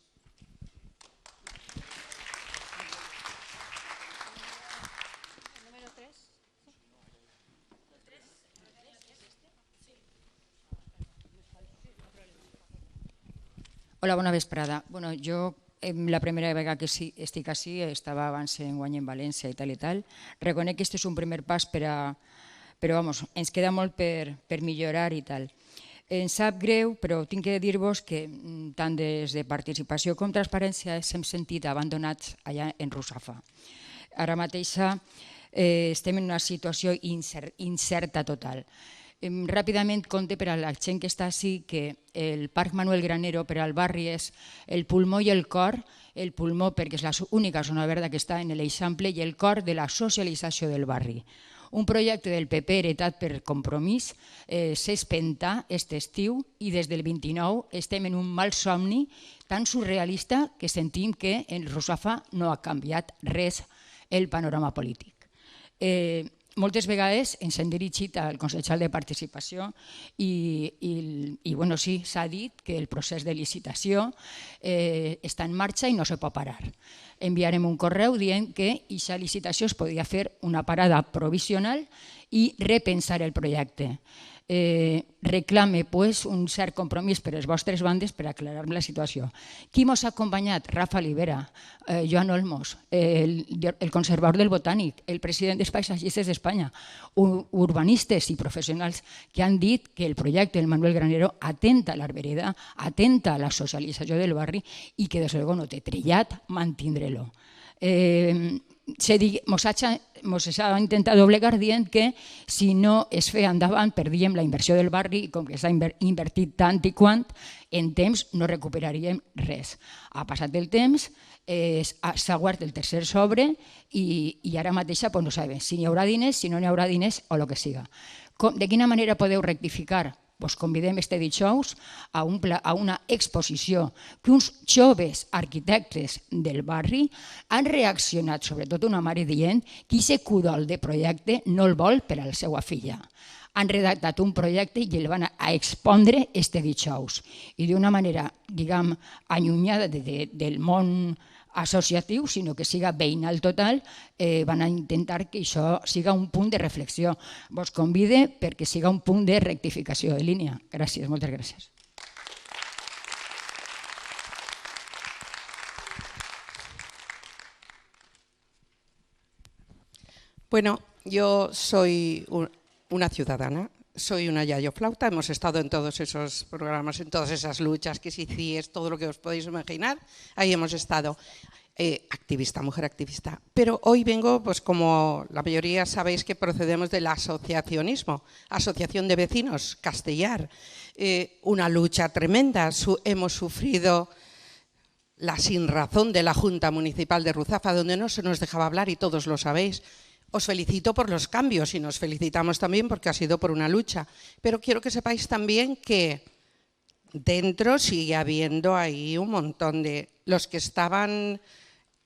Hola, bona vesprada. Bueno, jo la primera vegada que estic així, estava abans en guany en València i tal. Reconec que aquest és un primer pas però vamos, ens queda molt per millorar i tal. Em sap greu, però tinc que dir-vos que tant des de participació com transparència s'hem sentit abandonats allà en Russafa. Ara mateix estem en una situació incerta total. Ràpidament compte per a la gent que està així que el Parc Manuel Granero per al barri és el pulmó i el cor, el pulmó perquè és l'única zona verda que està en l'Eixample i el cor de la socialització del barri. Un projecte del PP heretat per Compromís s'espenta aquest estiu i des del 29 estem en un mal somni tan surrealista que sentim que en Russafa no ha canviat res el panorama polític. Moltes vegades ens hem dirigit al Consell de Participació i bueno, sí, s'ha dit que el procés de licitació està en marxa i no se pot parar. Enviarem un correu dient que aquesta licitació es podia fer una parada provisional i repensar el projecte. Reclame un cert compromís per les vostres bandes per aclarar-me la situació. Qui mos ha acompanyat? Rafa Libera, Joan Olmos, el conservador del Botànic, el president dels Paisatgistes d'Espanya, urbanistes i professionals que han dit que el projecte del Manuel Granero atenta a l'arbereda, atenta a la socialització del barri i que des de luego no té trellat mantindre-lo. Mos ha intentat doblegar dient que si no es feia endavant perdíem la inversió del barri i com que s'ha invertit tant i quant, en temps no recuperaríem res. Ha passat el temps, s'ha guardat el tercer sobre i ara mateix no sabem si n'hi haurà diners, si no n'hi haurà diners o el que siga. De quina manera podeu rectificar? Us convidem este dijous a una exposició que uns joves arquitectes del barri han reaccionat, sobretot una mare dient que aquest cudol de projecte no el vol per a la seva filla. Han redactat un projecte i el van a expondre este dijous. I d'una manera, diguem, allunyada del món associatiu, sinó que siga veïnal total, van a intentar que això siga un punt de reflexió. Vos convide perquè siga un punt de rectificació de línia. Gràcies, moltes gràcies. Bueno, yo soy una ciudadana. Soy una yayoflauta, hemos estado en todos esos programas, en todas esas luchas, que si CIES, todo lo que os podéis imaginar, ahí hemos estado. Activista, mujer activista. Pero hoy vengo, pues como la mayoría sabéis que procedemos del asociacionismo, Asociación de Vecinos, Castellar, una lucha tremenda. Hemos sufrido la sinrazón de la Junta Municipal de Ruzafa, donde no se nos dejaba hablar y todos lo sabéis. Os felicito por los cambios y nos felicitamos también porque ha sido por una lucha. Pero quiero que sepáis también que dentro sigue habiendo ahí un montón de los que estaban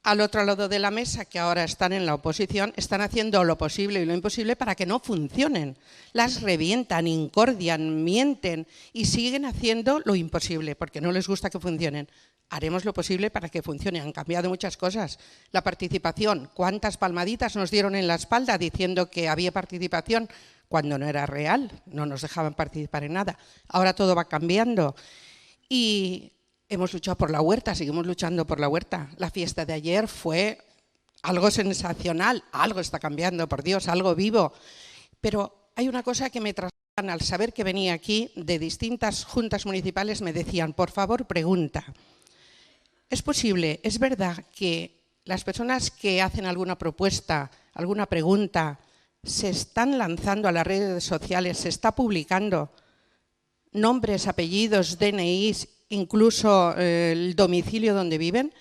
al otro lado de la mesa, que ahora están en la oposición, están haciendo lo posible y lo imposible para que no funcionen. Las revientan, incordian, mienten y siguen haciendo lo imposible porque no les gusta que funcionen. Haremos lo posible para que funcione. Han cambiado muchas cosas. La participación, cuántas palmaditas nos dieron en la espalda diciendo que había participación cuando no era real, no nos dejaban participar en nada. Ahora todo va cambiando y hemos luchado por la huerta, seguimos luchando por la huerta. La fiesta de ayer fue algo sensacional, algo está cambiando, por Dios, algo vivo. Pero hay una cosa que me trasladan al saber que venía aquí de distintas juntas municipales, me decían, por favor, pregunta. ¿Es posible, es verdad que las personas que hacen alguna propuesta, alguna pregunta, se están lanzando a las redes sociales, se está publicando nombres, apellidos, DNIs, incluso el domicilio donde viven?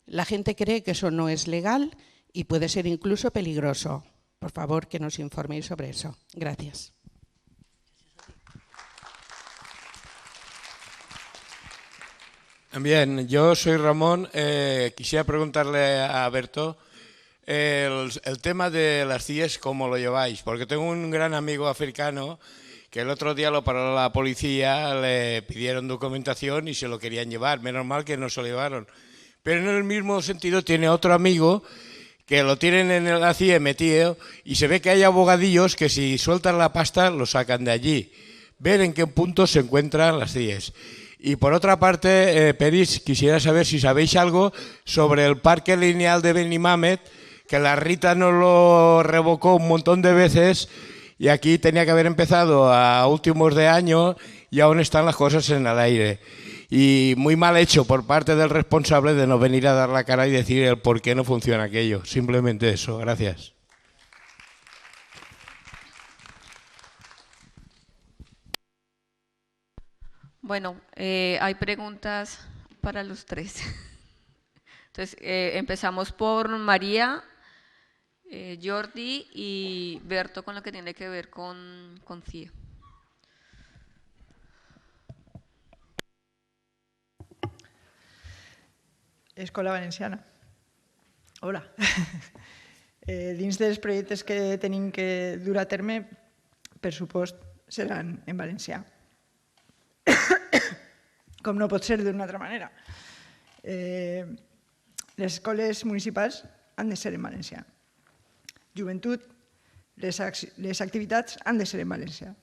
La gente cree que eso no es legal y puede ser incluso peligroso. Por favor, que nos informéis sobre eso. Gracias. Bien, yo soy Ramón. Quisiera preguntarle a Berto el tema de las CIEs, ¿cómo lo lleváis? Porque tengo un gran amigo africano que el otro día lo paró la policía, le pidieron documentación y se lo querían llevar. Menos mal que no se lo llevaron. Pero en el mismo sentido tiene otro amigo que lo tienen en la CIE metido y se ve que hay abogadillos que si sueltan la pasta lo sacan de allí. Ver en qué punto se encuentran las CIEs. Y por otra parte, Peris, quisiera saber si sabéis algo sobre el parque lineal de Benimamet, que la Rita nos lo revocó un montón de veces y aquí tenía que haber empezado a últimos de año y aún están las cosas en el aire. Y muy mal hecho por parte del responsable de no venir a dar la cara y decir el por qué no funciona aquello. Simplemente eso. Gracias. Bueno, hay preguntas para los tres. Entonces, empezamos por María, Jordi y Berto con lo que tiene que ver con CIE. Escola Valenciana. Hola. Dins dels projectes que tenim que dur a terme, per supost, seran en valencià. Com no pot ser d'una altra manera. Les escoles municipals han de ser en valencià. Joventut, les activitats han de ser en valencià.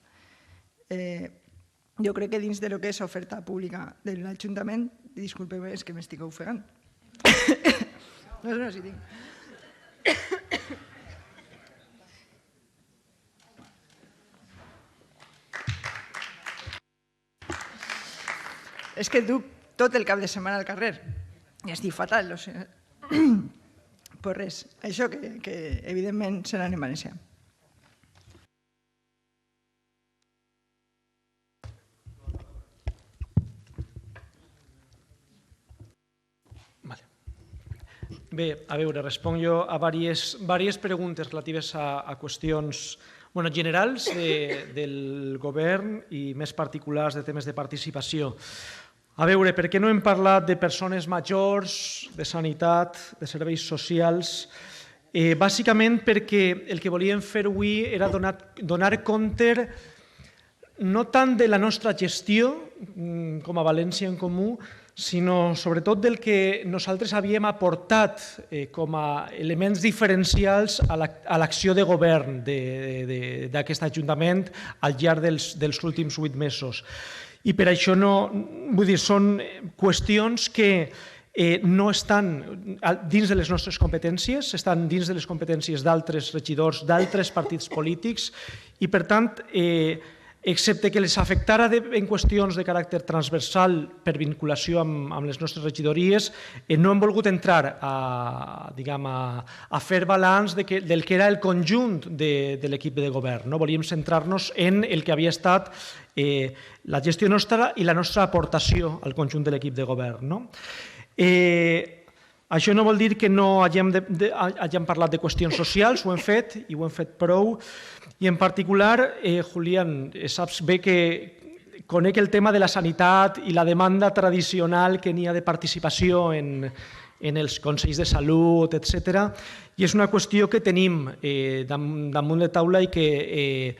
Jo crec que dins de lo que és oferta pública de l'Ajuntament, disculpeu, és que m'estic ofegant. No, sí tinc. És que duc tot el cap de setmana al carrer i estic fatal. Pues res, això que evidentment seran en valencià. Bé, a veure, responc jo a diverses preguntes relatives a qüestions generals del govern i més particulars de temes de participació. A veure, per què no hem parlat de persones majors, de sanitat, de serveis socials? Bàsicament perquè el que volíem fer avui era donar compte no tant de la nostra gestió com a València en Comú, sinó sobretot del que nosaltres havíem aportat com a elements diferencials a l'acció de govern d'aquest Ajuntament al llarg dels últims 8 mesos. I per això són qüestions que no estan dins de les nostres competències, estan dins de les competències d'altres regidors, d'altres partits polítics, i per tant, excepte que les afectara en qüestions de caràcter transversal per vinculació amb les nostres regidories, no hem volgut entrar a fer balanç del que era el conjunt de l'equip de govern. Volíem centrar-nos en el que havia estat la gestió nostra i la nostra aportació al conjunt de l'equip de govern. Això no vol dir que no hàgim parlat de qüestions socials, ho hem fet i ho hem fet prou. I en particular, Julián, saps bé que conec el tema de la sanitat i la demanda tradicional que n'hi ha de participació en els consells de salut, etc. I és una qüestió que tenim damunt de taula i que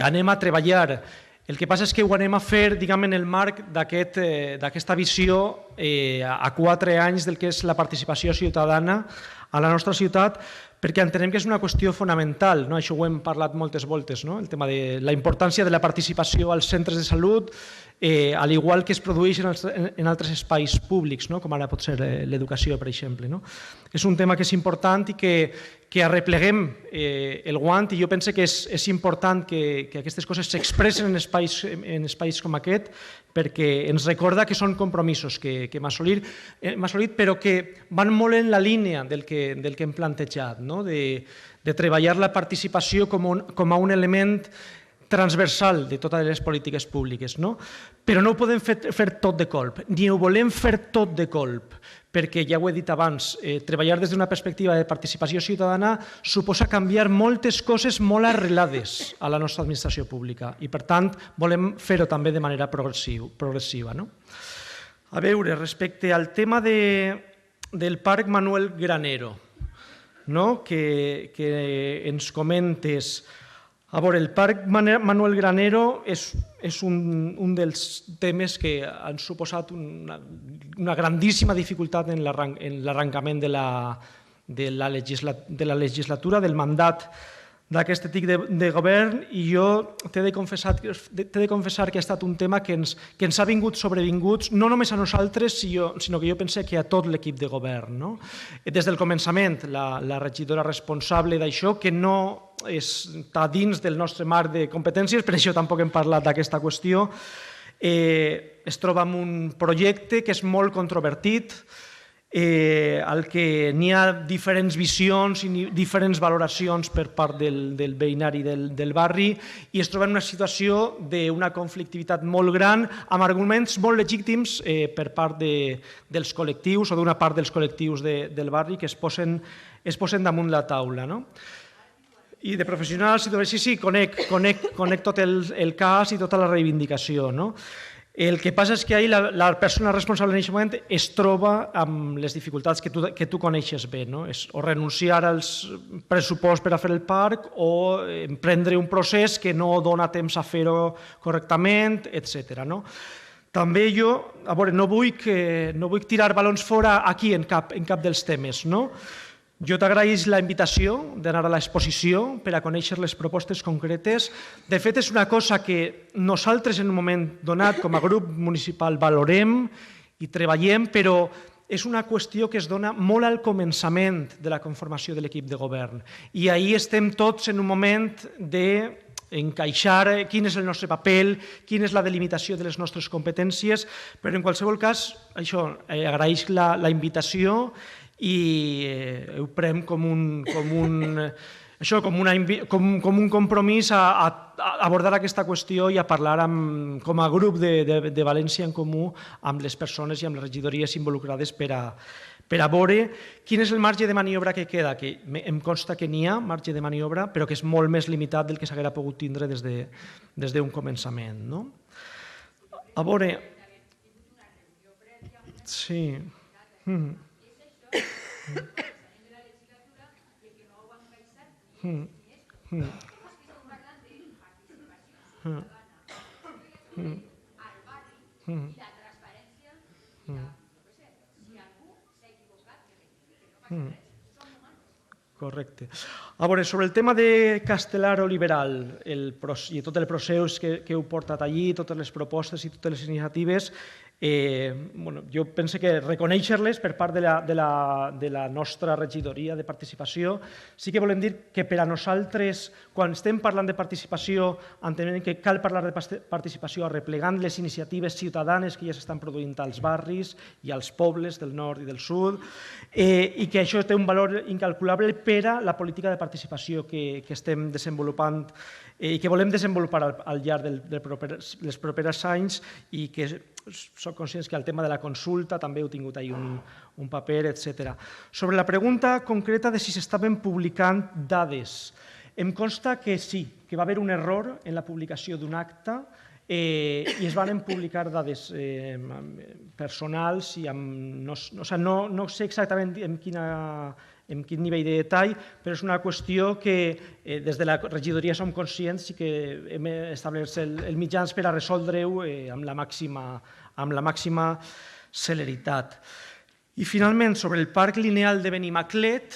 anem a treballar. El que passa és que ho anem a fer en el marc d'aquesta visió a 4 anys del que és la participació ciutadana a la nostra ciutat, perquè entenem que és una qüestió fonamental, això ho hem parlat moltes voltes, el tema de la importància de la participació als centres de salut, al igual que es produeix en altres espais públics, com ara pot ser l'educació, per exemple. És un tema que és important i que arrepleguem el guant, i jo penso que és important que aquestes coses s'expressen en espais com aquest, perquè ens recorda que són compromisos que hem assolit, però que van molt en la línia del que hem plantejat, de treballar la participació com a un element transversal de totes les polítiques públiques. Però no ho podem fer tot de colp, ni ho volem fer tot de colp, perquè, ja ho he dit abans, treballar des d'una perspectiva de participació ciutadana suposa canviar moltes coses molt arrelades a la nostra administració pública i, per tant, volem fer-ho també de manera progressiva. A veure, respecte al tema del Parc Manuel Granero, que ens comentes. A veure, el Parc Manuel Granero és un dels temes que han suposat una grandíssima dificultat en l'arrencament de la legislatura, del mandat d'aquest equip de govern, i jo t'he de confessar que ha estat un tema que ens ha vingut sobrevinguts, no només a nosaltres, sinó que jo penso que a tot l'equip de govern. Des del començament, la regidora responsable d'això, que no està dins del nostre marc de competències, per això tampoc hem parlat d'aquesta qüestió, es troba en un projecte que és molt controvertit, al que n'hi ha diferents visions i diferents valoracions per part del veïnari del barri, i es troba en una situació d'una conflictivitat molt gran, amb arguments molt legítims per part dels col·lectius o d'una part dels col·lectius del barri que es posen damunt la taula. I de professionals, sí, conec tot el cas i tota la reivindicació. El que passa és que la persona responsable en aquest moment es troba amb les dificultats que tu coneixes bé, o renunciar als pressupost per a fer el parc o emprendre un procés que no dona temps a fer-ho correctament, etc. També jo, a veure, no vull tirar balons fora aquí en cap dels temes, Jo t'agraïs la invitació d'anar a l'exposició per a conèixer les propostes concretes. De fet, és una cosa que nosaltres en un moment donat com a grup municipal valorem i treballem, però és una qüestió que es dona molt al començament de la conformació de l'equip de govern. I ahir estem tots en un moment d'encaixar quin és el nostre paper, quina és la delimitació de les nostres competències, però en qualsevol cas, això, agraïs la invitació i ho pren com un compromís a abordar aquesta qüestió i a parlar com a grup de València en Comú amb les persones i amb les regidories involucrades per a veure quin és el marge de maniobra que queda, que em consta que n'hi ha marge de maniobra, però que és molt més limitat del que s'haguera pogut tindre des d'un començament. A veure... Sí... Correcte. A veure, sobre el tema de Castelar Oliveral i tot el procés que heu portat allí, totes les propostes i totes les iniciatives, jo penso que reconèixer-les per part de la nostra regidoria de participació. Sí que volem dir que per a nosaltres, quan estem parlant de participació, entenem que cal parlar de participació arreplegant les iniciatives ciutadanes que ja s'estan produint als barris i als pobles del nord i del sud, i que això té un valor incalculable per a la política de participació que estem desenvolupant i que volem desenvolupar al llarg dels propers anys, i que soc conscients que el tema de la consulta també heu tingut ahir un paper, etc. Sobre la pregunta concreta de si s'estaven publicant dades, em consta que sí, que va haver un error en la publicació d'un acte i es van publicar dades personals i no sé exactament en quin nivell de detall, però és una qüestió que des de la regidoria som conscients i que hem establert els mitjans per a resoldre-ho amb la màxima celeritat. I finalment, sobre el parc lineal de Benimàmet,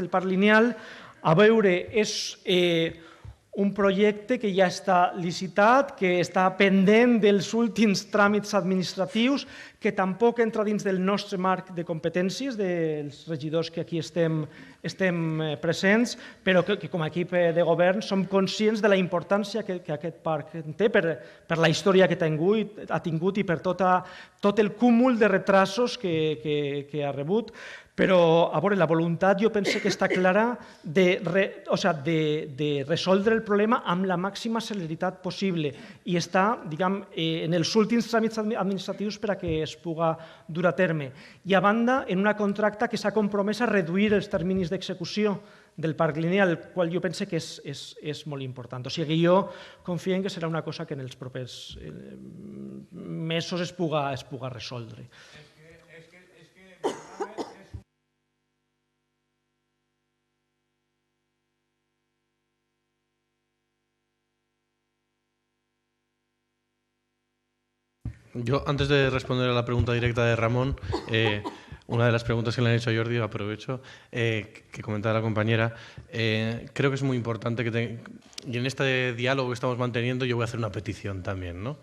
el parc lineal, a veure, és un projecte que ja està licitat, que està pendent dels últims tràmits administratius, que tampoc entra dins del nostre marc de competències dels regidors que aquí estem presents, però que com a equip de govern som conscients de la importància que aquest parc té per la història que ha tingut i per tot el cúmul de retrasos que ha rebut. Però, a veure, la voluntat jo penso que està clara de resoldre el problema amb la màxima celeritat possible i està, diguem, en els últims tràmits administratius per a que es es puga dur a terme. I a banda, en una contracta que s'ha compromès a reduir els terminis d'execució del parc lineal, el qual jo pense que és molt important. O sigui, jo confio que serà una cosa que en els propers mesos es puga resoldre. Yo, antes de responder a la pregunta directa de Ramón, una de las preguntas que le han hecho a Jordi, aprovecho, que comentaba la compañera, creo que es muy importante y en este diálogo que estamos manteniendo yo voy a hacer una petición también, ¿no?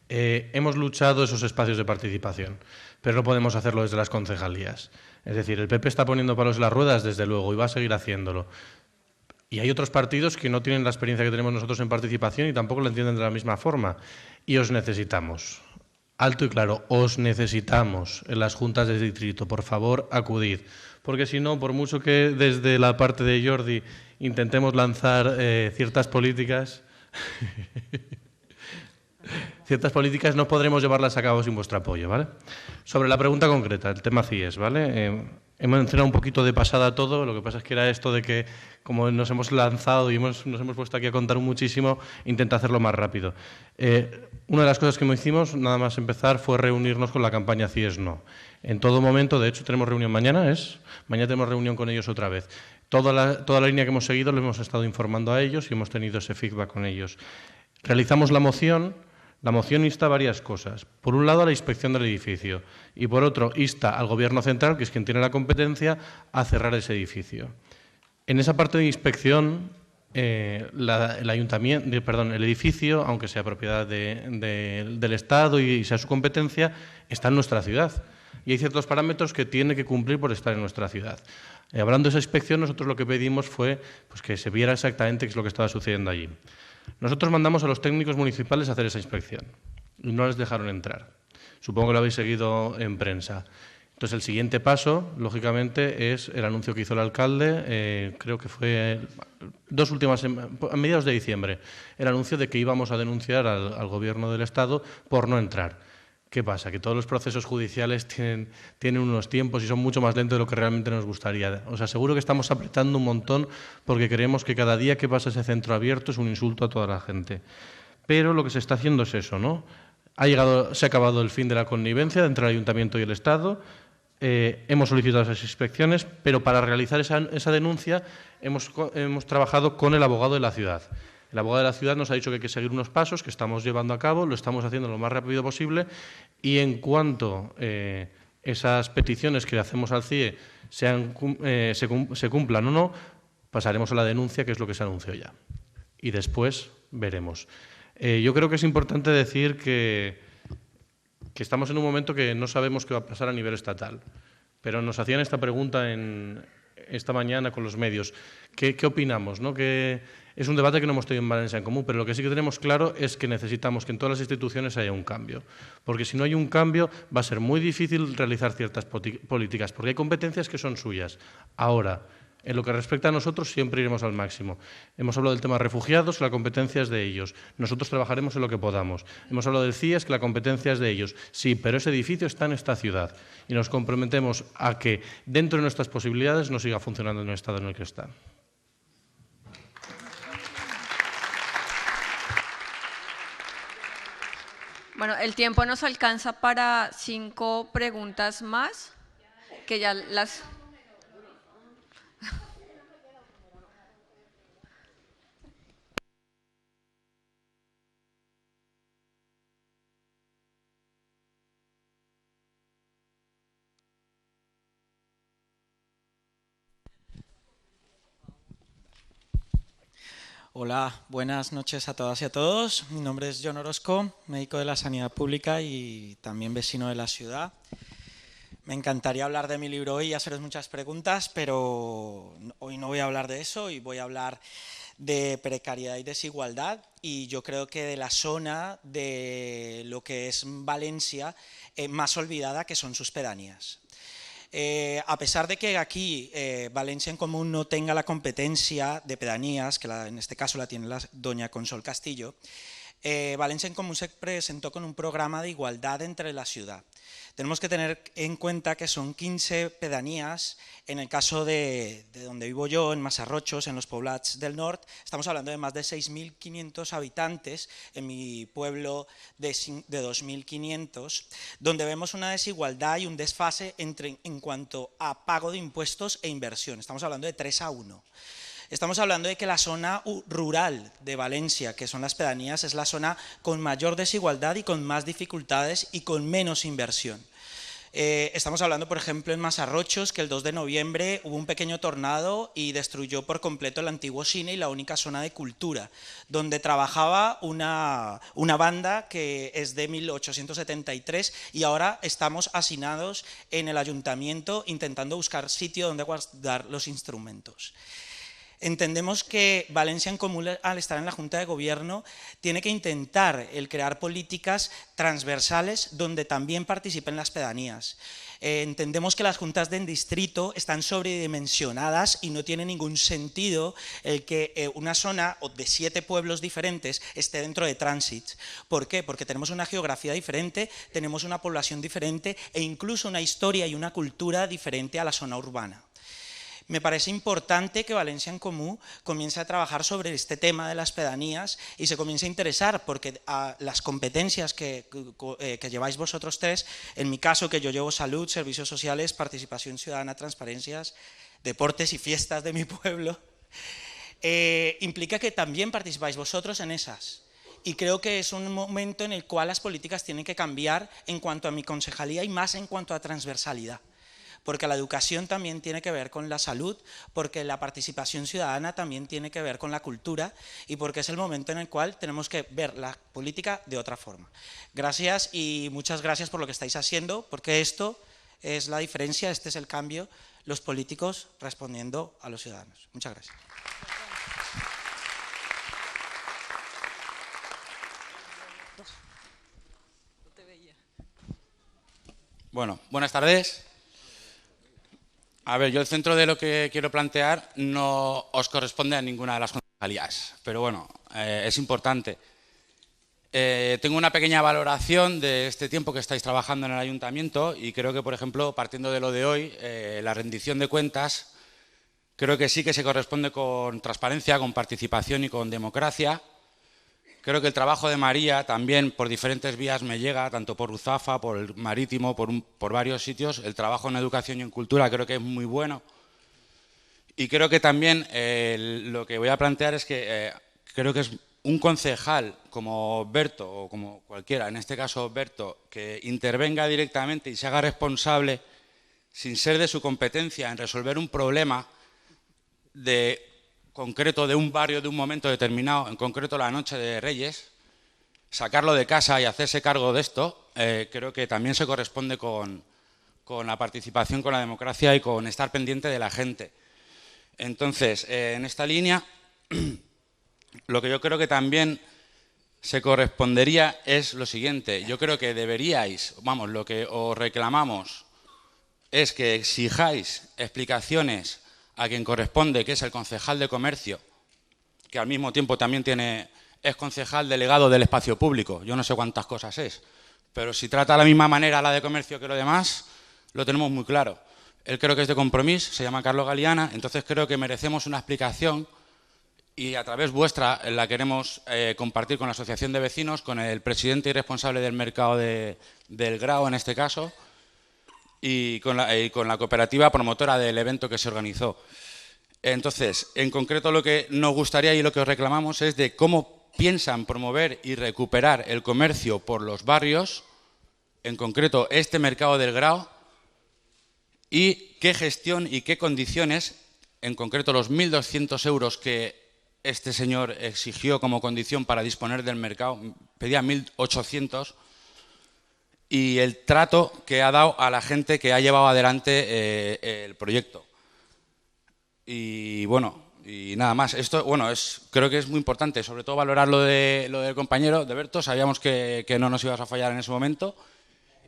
Hemos luchado esos espacios de participación, pero no podemos hacerlo desde las concejalías. Es decir, el PP está poniendo palos en las ruedas, desde luego, y va a seguir haciéndolo. Y hay otros partidos que no tienen la experiencia que tenemos nosotros en participación y tampoco la entienden de la misma forma. Y os necesitamos. Alto y claro, os necesitamos en las juntas de distrito. Por favor, acudid. Porque si no, por mucho que desde la parte de Jordi intentemos lanzar ciertas políticas, no podremos llevarlas a cabo sin vuestro apoyo, ¿vale? Sobre la pregunta concreta, el tema CIES, ¿vale? Hemos mencionado un poquito de pasada todo, lo que pasa es que era esto de que, como nos hemos lanzado y nos hemos puesto aquí a contar muchísimo, intenta hacerlo más rápido. Una de las cosas que hicimos, nada más empezar, fue reunirnos con la campaña CIES No. En todo momento, de hecho, tenemos reunión mañana, mañana tenemos reunión con ellos otra vez. Toda la línea que hemos seguido lo hemos estado informando a ellos y hemos tenido ese feedback con ellos. Realizamos la moción. La moción insta varias cosas. Por un lado, a la inspección del edificio y, por otro, insta al Gobierno central, que es quien tiene la competencia, a cerrar ese edificio. En esa parte de inspección, el edificio, aunque sea propiedad del Estado y sea su competencia, está en nuestra ciudad. Y hay ciertos parámetros que tiene que cumplir por estar en nuestra ciudad. Hablando de esa inspección, nosotros lo que pedimos fue que se viera exactamente qué es lo que estaba sucediendo allí. Nosotros mandamos a los técnicos municipales a hacer esa inspección y no les dejaron entrar. Supongo que lo habéis seguido en prensa. Entonces, el siguiente paso, lógicamente, es el anuncio que hizo el alcalde, creo que fue a mediados de diciembre, el anuncio de que íbamos a denunciar al Gobierno del Estado por no entrar. ¿Qué pasa? Que todos los procesos judiciales tienen unos tiempos y son mucho más lentos de lo que realmente nos gustaría. Os aseguro que estamos apretando un montón porque creemos que cada día que pasa ese centro abierto es un insulto a toda la gente. Pero lo que se está haciendo es eso, ¿no? Se ha acabado el fin de la connivencia entre el Ayuntamiento y el Estado. Hemos solicitado esas inspecciones, pero para realizar esa denuncia hemos trabajado con el abogado de la ciudad. El abogado de la ciudad nos ha dicho que hay que seguir unos pasos que estamos llevando a cabo, lo estamos haciendo lo más rápido posible y en cuanto esas peticiones que hacemos al CIE se cumplan o no, pasaremos a la denuncia, que es lo que se anunció ya. Y después veremos. Yo creo que es importante decir que estamos en un momento que no sabemos qué va a pasar a nivel estatal, pero nos hacían esta pregunta esta mañana con los medios. ¿Qué opinamos? ¿No? Es un debate que no hemos tenido en Valencia en Comú, pero lo que sí que tenemos claro es que necesitamos que en todas las instituciones haya un cambio, porque si no hay un cambio va a ser muy difícil realizar ciertas políticas, porque hay competencias que son suyas. Ahora, en lo que respecta a nosotros, siempre iremos al máximo. Hemos hablado del tema de refugiados, que la competencia es de ellos. Nosotros trabajaremos en lo que podamos. Hemos hablado del CIES, que la competencia es de ellos. Sí, pero ese edificio está en esta ciudad y nos comprometemos a que dentro de nuestras posibilidades no siga funcionando en el estado en el que está. Bueno, el tiempo nos alcanza para 5 preguntas más, que ya las... Hola, buenas noches a todas y a todos. Mi nombre es John Orozco, médico de la sanidad pública y también vecino de la ciudad. Me encantaría hablar de mi libro hoy y haceros muchas preguntas, pero hoy no voy a hablar de eso y voy a hablar de precariedad y desigualdad, y yo creo que de la zona de lo que es Valencia más olvidada, que son sus pedanías. A pesar de que aquí Valencia en Común no tenga la competencia de pedanías, que en este caso la tiene la doña Consol Castillo, Valencia en Común se presentó con un programa de igualdad entre la ciudad. Tenemos que tener en cuenta que son 15 pedanías. En el caso de donde vivo yo, en Masarrochos, en los Poblats del Norte, estamos hablando de más de 6.500 habitantes, en mi pueblo de 2.500, donde vemos una desigualdad y un desfase en cuanto a pago de impuestos e inversión. Estamos hablando de 3-1. Estamos hablando de que la zona rural de Valencia, que son las pedanías, es la zona con mayor desigualdad y con más dificultades y con menos inversión. Estamos hablando, por ejemplo, en Masarrochos, que el 2 de noviembre hubo un pequeño tornado y destruyó por completo el antiguo cine y la única zona de cultura, donde trabajaba una banda que es de 1873 y ahora estamos hacinados en el ayuntamiento intentando buscar sitio donde guardar los instrumentos. Entendemos que Valencia en Comú, al estar en la Junta de Gobierno, tiene que intentar el crear políticas transversales donde también participen las pedanías. Entendemos que las juntas de distrito están sobredimensionadas y no tiene ningún sentido el que una zona de 7 pueblos diferentes esté dentro de Trànsits. ¿Por qué? Porque tenemos una geografía diferente, tenemos una población diferente e incluso una historia y una cultura diferente a la zona urbana. Me parece importante que Valencia en Comú comience a trabajar sobre este tema de las pedanías y se comience a interesar, porque las competencias que lleváis vosotros tres, en mi caso que yo llevo salud, servicios sociales, participación ciudadana, transparencias, deportes y fiestas de mi pueblo, implica que también participáis vosotros en esas. Y creo que es un momento en el cual las políticas tienen que cambiar en cuanto a mi concejalía y más en cuanto a transversalidad. Porque la educación también tiene que ver con la salud, porque la participación ciudadana también tiene que ver con la cultura y porque es el momento en el cual tenemos que ver la política de otra forma. Gracias y muchas gracias por lo que estáis haciendo, porque esto es la diferencia, este es el cambio, los políticos respondiendo a los ciudadanos. Muchas gracias. Bueno, buenas tardes. A ver, yo el centro de lo que quiero plantear no os corresponde a ninguna de las concejalías, pero bueno, es importante. Tengo una pequeña valoración de este tiempo que estáis trabajando en el ayuntamiento y creo que, por ejemplo, partiendo de lo de hoy, la rendición de cuentas, creo que sí que se corresponde con transparencia, con participación y con democracia. Creo que el trabajo de María también por diferentes vías me llega, tanto por Ruzafa, por el Marítimo, por varios sitios. El trabajo en educación y en cultura creo que es muy bueno. Y creo que también lo que voy a plantear es que creo que es un concejal como Berto o como cualquiera, en este caso Berto, que intervenga directamente y se haga responsable, sin ser de su competencia, en resolver un problema concreto de un barrio, de un momento determinado, en concreto la noche de Reyes, sacarlo de casa y hacerse cargo de esto, creo que también se corresponde con la participación, con la democracia y con estar pendiente de la gente. Entonces, en esta línea, lo que yo creo que también se correspondería es lo siguiente. Yo creo que deberíais, vamos, lo que os reclamamos es que exijáis explicaciones a quien corresponde, que es el concejal de comercio, que al mismo tiempo también es concejal delegado del espacio público. Yo no sé cuántas cosas es, pero si trata de la misma manera la de comercio que lo demás, lo tenemos muy claro. Él creo que es de Compromís, se llama Carlos Galiana, entonces creo que merecemos una explicación y a través vuestra la queremos compartir con la Asociación de Vecinos, con el presidente y responsable del mercado del Grao en este caso, y con la cooperativa promotora del evento que se organizó. Entonces, en concreto lo que nos gustaría y lo que os reclamamos es de cómo piensan promover y recuperar el comercio por los barrios, en concreto este mercado del Grao, y qué gestión y qué condiciones, en concreto los 1.200 euros que este señor exigió como condición para disponer del mercado, pedía 1.800, y el trato que ha dado a la gente que ha llevado adelante el proyecto. Y bueno, y nada más. Esto, bueno, creo que es muy importante, sobre todo valorar lo del compañero, de Berto. Sabíamos que no nos ibas a fallar en ese momento.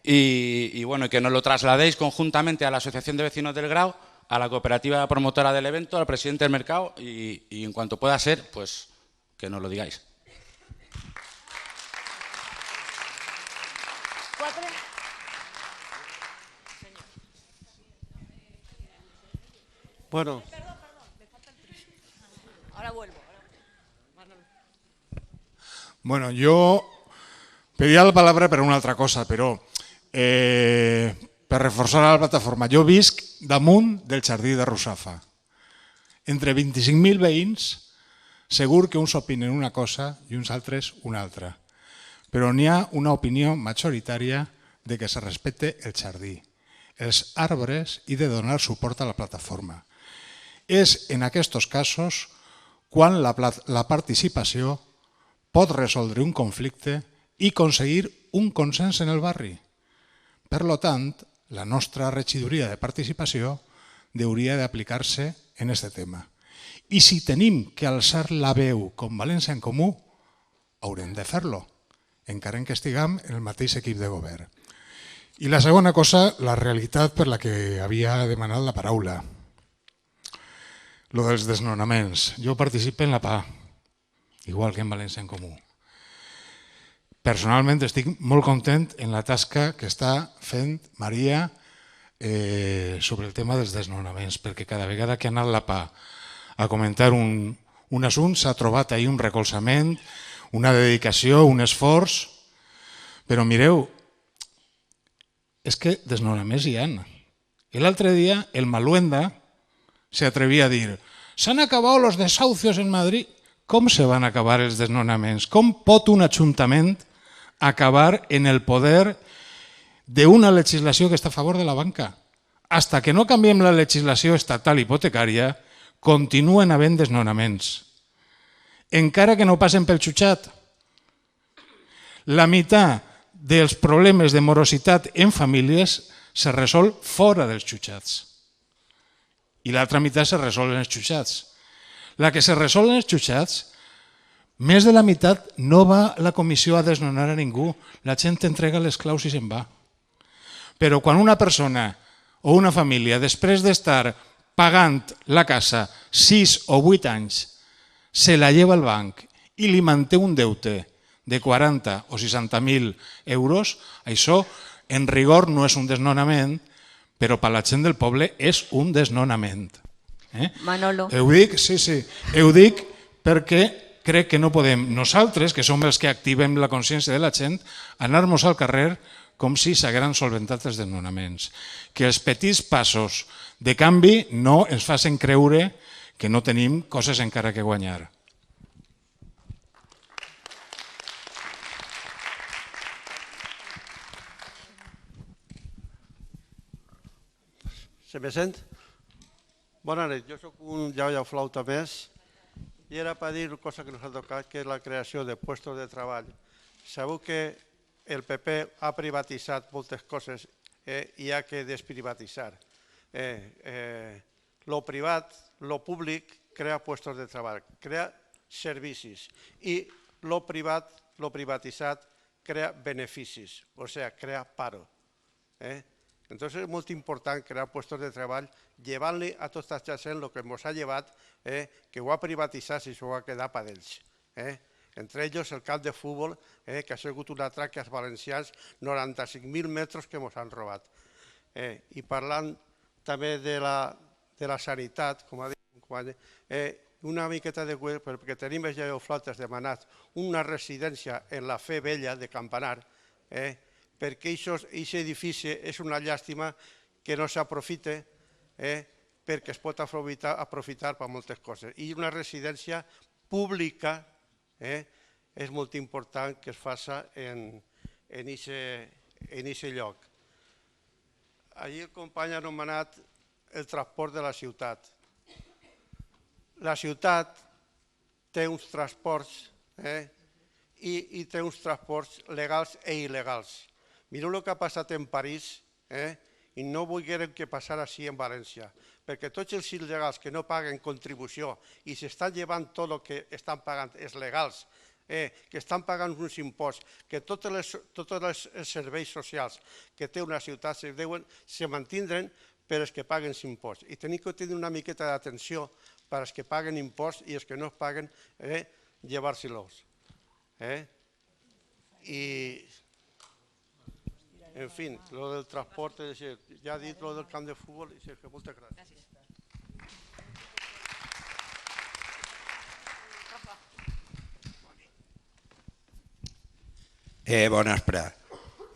Y bueno, que nos lo trasladéis conjuntamente a la Asociación de Vecinos del Grao, a la cooperativa promotora del evento, al presidente del mercado y en cuanto pueda ser, pues que nos lo digáis. Bueno. Ahora vuelvo. Bueno, yo pedía la palabra per una altra cosa, però per reforçar la plataforma. Jo visc damunt del jardí de Russafa. Entre 25.000 veïns, segur que uns opinen una cosa i uns altres una altra. Però n'hi ha una opinió majoritària de que se respecte el jardí, els arbres i de donar suport a la plataforma. És en aquests casos quan la participació pot resoldre un conflicte i aconseguir un consens en el barri. Per tant, la nostra regidoria de participació hauria d'aplicar-se en aquest tema. I si tenim que alçar la veu com València en Comú, haurem de fer-lo, encara que estiguem en el mateix equip de govern. I la segona cosa, la realitat per la que havia demanat la paraula. Lo dels desnonaments. Jo participo en la PA, igual que en València en Comú. Personalment estic molt content en la tasca que està fent Maria sobre el tema dels desnonaments, perquè cada vegada que ha anat la PA a comentar un assumpte s'ha trobat ahir un recolzament, una dedicació, un esforç, però mireu, és que desnonaments hi ha. L'altre dia el Maluenda se atrevia a dir «s'han acabat los desahucios en Madrid». Com se van acabar els desnonaments? Com pot un ajuntament acabar en el poder d'una legislació que està a favor de la banca? Hasta que no canviem la legislació estatal hipotecària, continuen havent desnonaments. Encara que no passen pel jutjat. La meitat dels problemes de morositat en famílies se resol fora dels jutjats. I l'altra meitat se resol en els jutjats. La que se resol en els jutjats, més de la meitat no va la comissió a desnonar a ningú. La gent entrega les claus i se'n va. Però quan una persona o una família, després d'estar pagant la casa 6 o 8 anys, se la lleva al banc i li manté un deute de 40 o 60.000 euros, això en rigor no és un desnonament, però per la gent del poble és un desnonament. Manolo. Ho dic perquè crec que no podem nosaltres, que som els que activem la consciència de la gent, anar-nos al carrer com si s'hagueren solventat els desnonaments. Que els petits passos de canvi no ens facin creure que no tenim coses encara que guanyar. Se me sent? Bona nit, jo soc un flauta més i era per dir una cosa que ens ha tocat, que és la creació de llocs de treball. Sabeu que el PP ha privatitzat moltes coses i ha que desprivatitzar. Lo privat, lo públic, crea llocs de treball, crea servicis i lo privat, lo privatitzat, crea beneficis, o sigui, crea paro. Entonces es muy importante crear puestos de trabajo, llevarle a toda esta gent lo que nos ha llevat, que ho ha privatitzat i s'ho ha quedat per ells. Entre ells el camp de futbol, que ha sigut un atrac als valencians, 95.000 metres que ens han robat. I parlant també de la sanitat, com ha dit un company, una miqueta de cuir, perquè tenim els llaioflautes demanat una residència en la Fe Vella de Campanar, perquè aquest edifici és una llàstima que no s'aprofita perquè es pot aprofitar per moltes coses. I una residència pública és molt important que es faci en aquest lloc. Allí el company ha anomenat el transport de la ciutat. La ciutat té uns transports i té uns transports legals i il·legals. Mireu el que ha passat en París i no volguérem que passara així en València, perquè tots els il·legals que no paguen contribució i s'estan llevant tot el que estan pagant els legals, que estan pagant uns imposts, que tots els serveis socials que té una ciutat se mantindran per als que paguen imposts. I tenim que tenir una miqueta d'atenció per als que paguen imposts i els que no paguen, llevar-se-los. I... En fin, lo del transporte, ya he dit lo del camp de fútbol y moltes gràcies. Bona vesprada.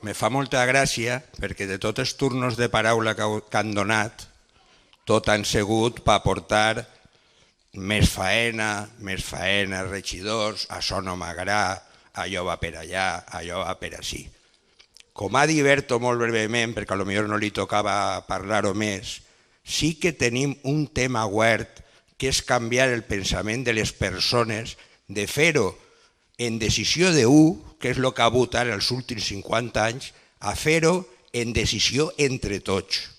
Me fa molta gràcia perquè de tots els turnos de paraula que han donat, tot han sigut per aportar més faena, regidors, això no m'agrada, allò va per allà, allò va per ací. Com ha dit Berto molt breument, perquè potser no li tocava parlar-ho més, sí que tenim un tema obert que és canviar el pensament de les persones, de fer-ho en decisió d'un, que és el que ha votat els últims 50 anys, a fer-ho en decisió entre tots.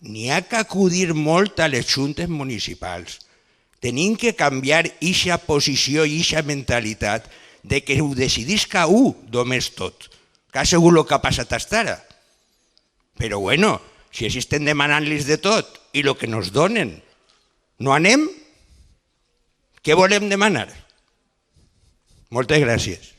N'hi ha que acudir molt a les juntes municipals. Tenim que canviar aquesta posició i aquesta mentalitat de que ho decidisca un només tot, que ha sigut el que ha passat fins ara. Però bueno, si així estem demanant-los de tot i el que ens donen, no anem? Què volem demanar? Moltes gràcies.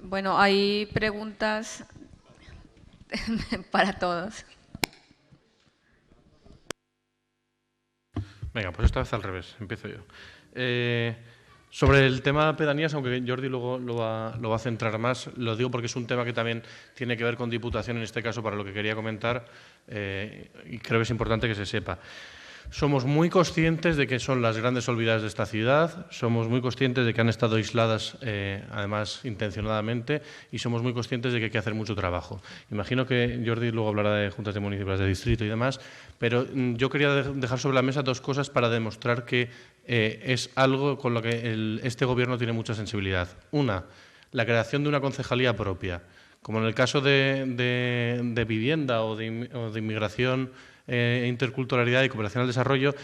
Bueno, hay preguntas para todos. Venga, pues esta vez al revés, empiezo yo. Sobre el tema pedanías, aunque Jordi luego lo va a centrar más, lo digo porque es un tema que también tiene que ver con Diputación, en este caso para lo que quería comentar, y creo que es importante que se sepa. Somos muy conscientes de que son las grandes olvidadas de esta ciudad, somos muy conscientes de que han estado aisladas, además intencionadamente, y somos muy conscientes de que hay que hacer mucho trabajo. Imagino que Jordi luego hablará de juntas de municipios de distrito y demás, pero yo quería dejar sobre la mesa dos cosas para demostrar que es algo con lo que este Gobierno tiene mucha sensibilidad. Una, la creación de una concejalía propia. Como en el caso de vivienda o de inmigración, interculturalidad y cooperación al desarrollo,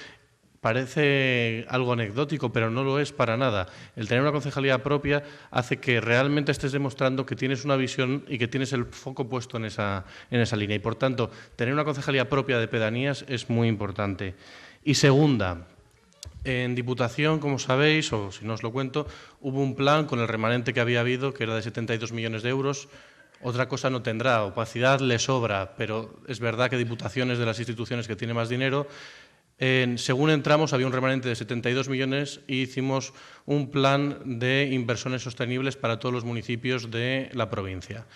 parece algo anecdótico, pero no lo es para nada. El tener una concejalía propia hace que realmente estés demostrando que tienes una visión y que tienes el foco puesto en esa línea. Y, por tanto, tener una concejalía propia de pedanías es muy importante. Y segunda, en Diputación, como sabéis, o si no os lo cuento, hubo un plan con el remanente que había habido, que era de 72 millones de euros. Otra cosa no tendrá, opacidad le sobra, pero es verdad que Diputación es de las instituciones que tiene más dinero. Según entramos había un remanente de 72 millones y hicimos un plan de inversiones sostenibles para todos los municipios de la provincia.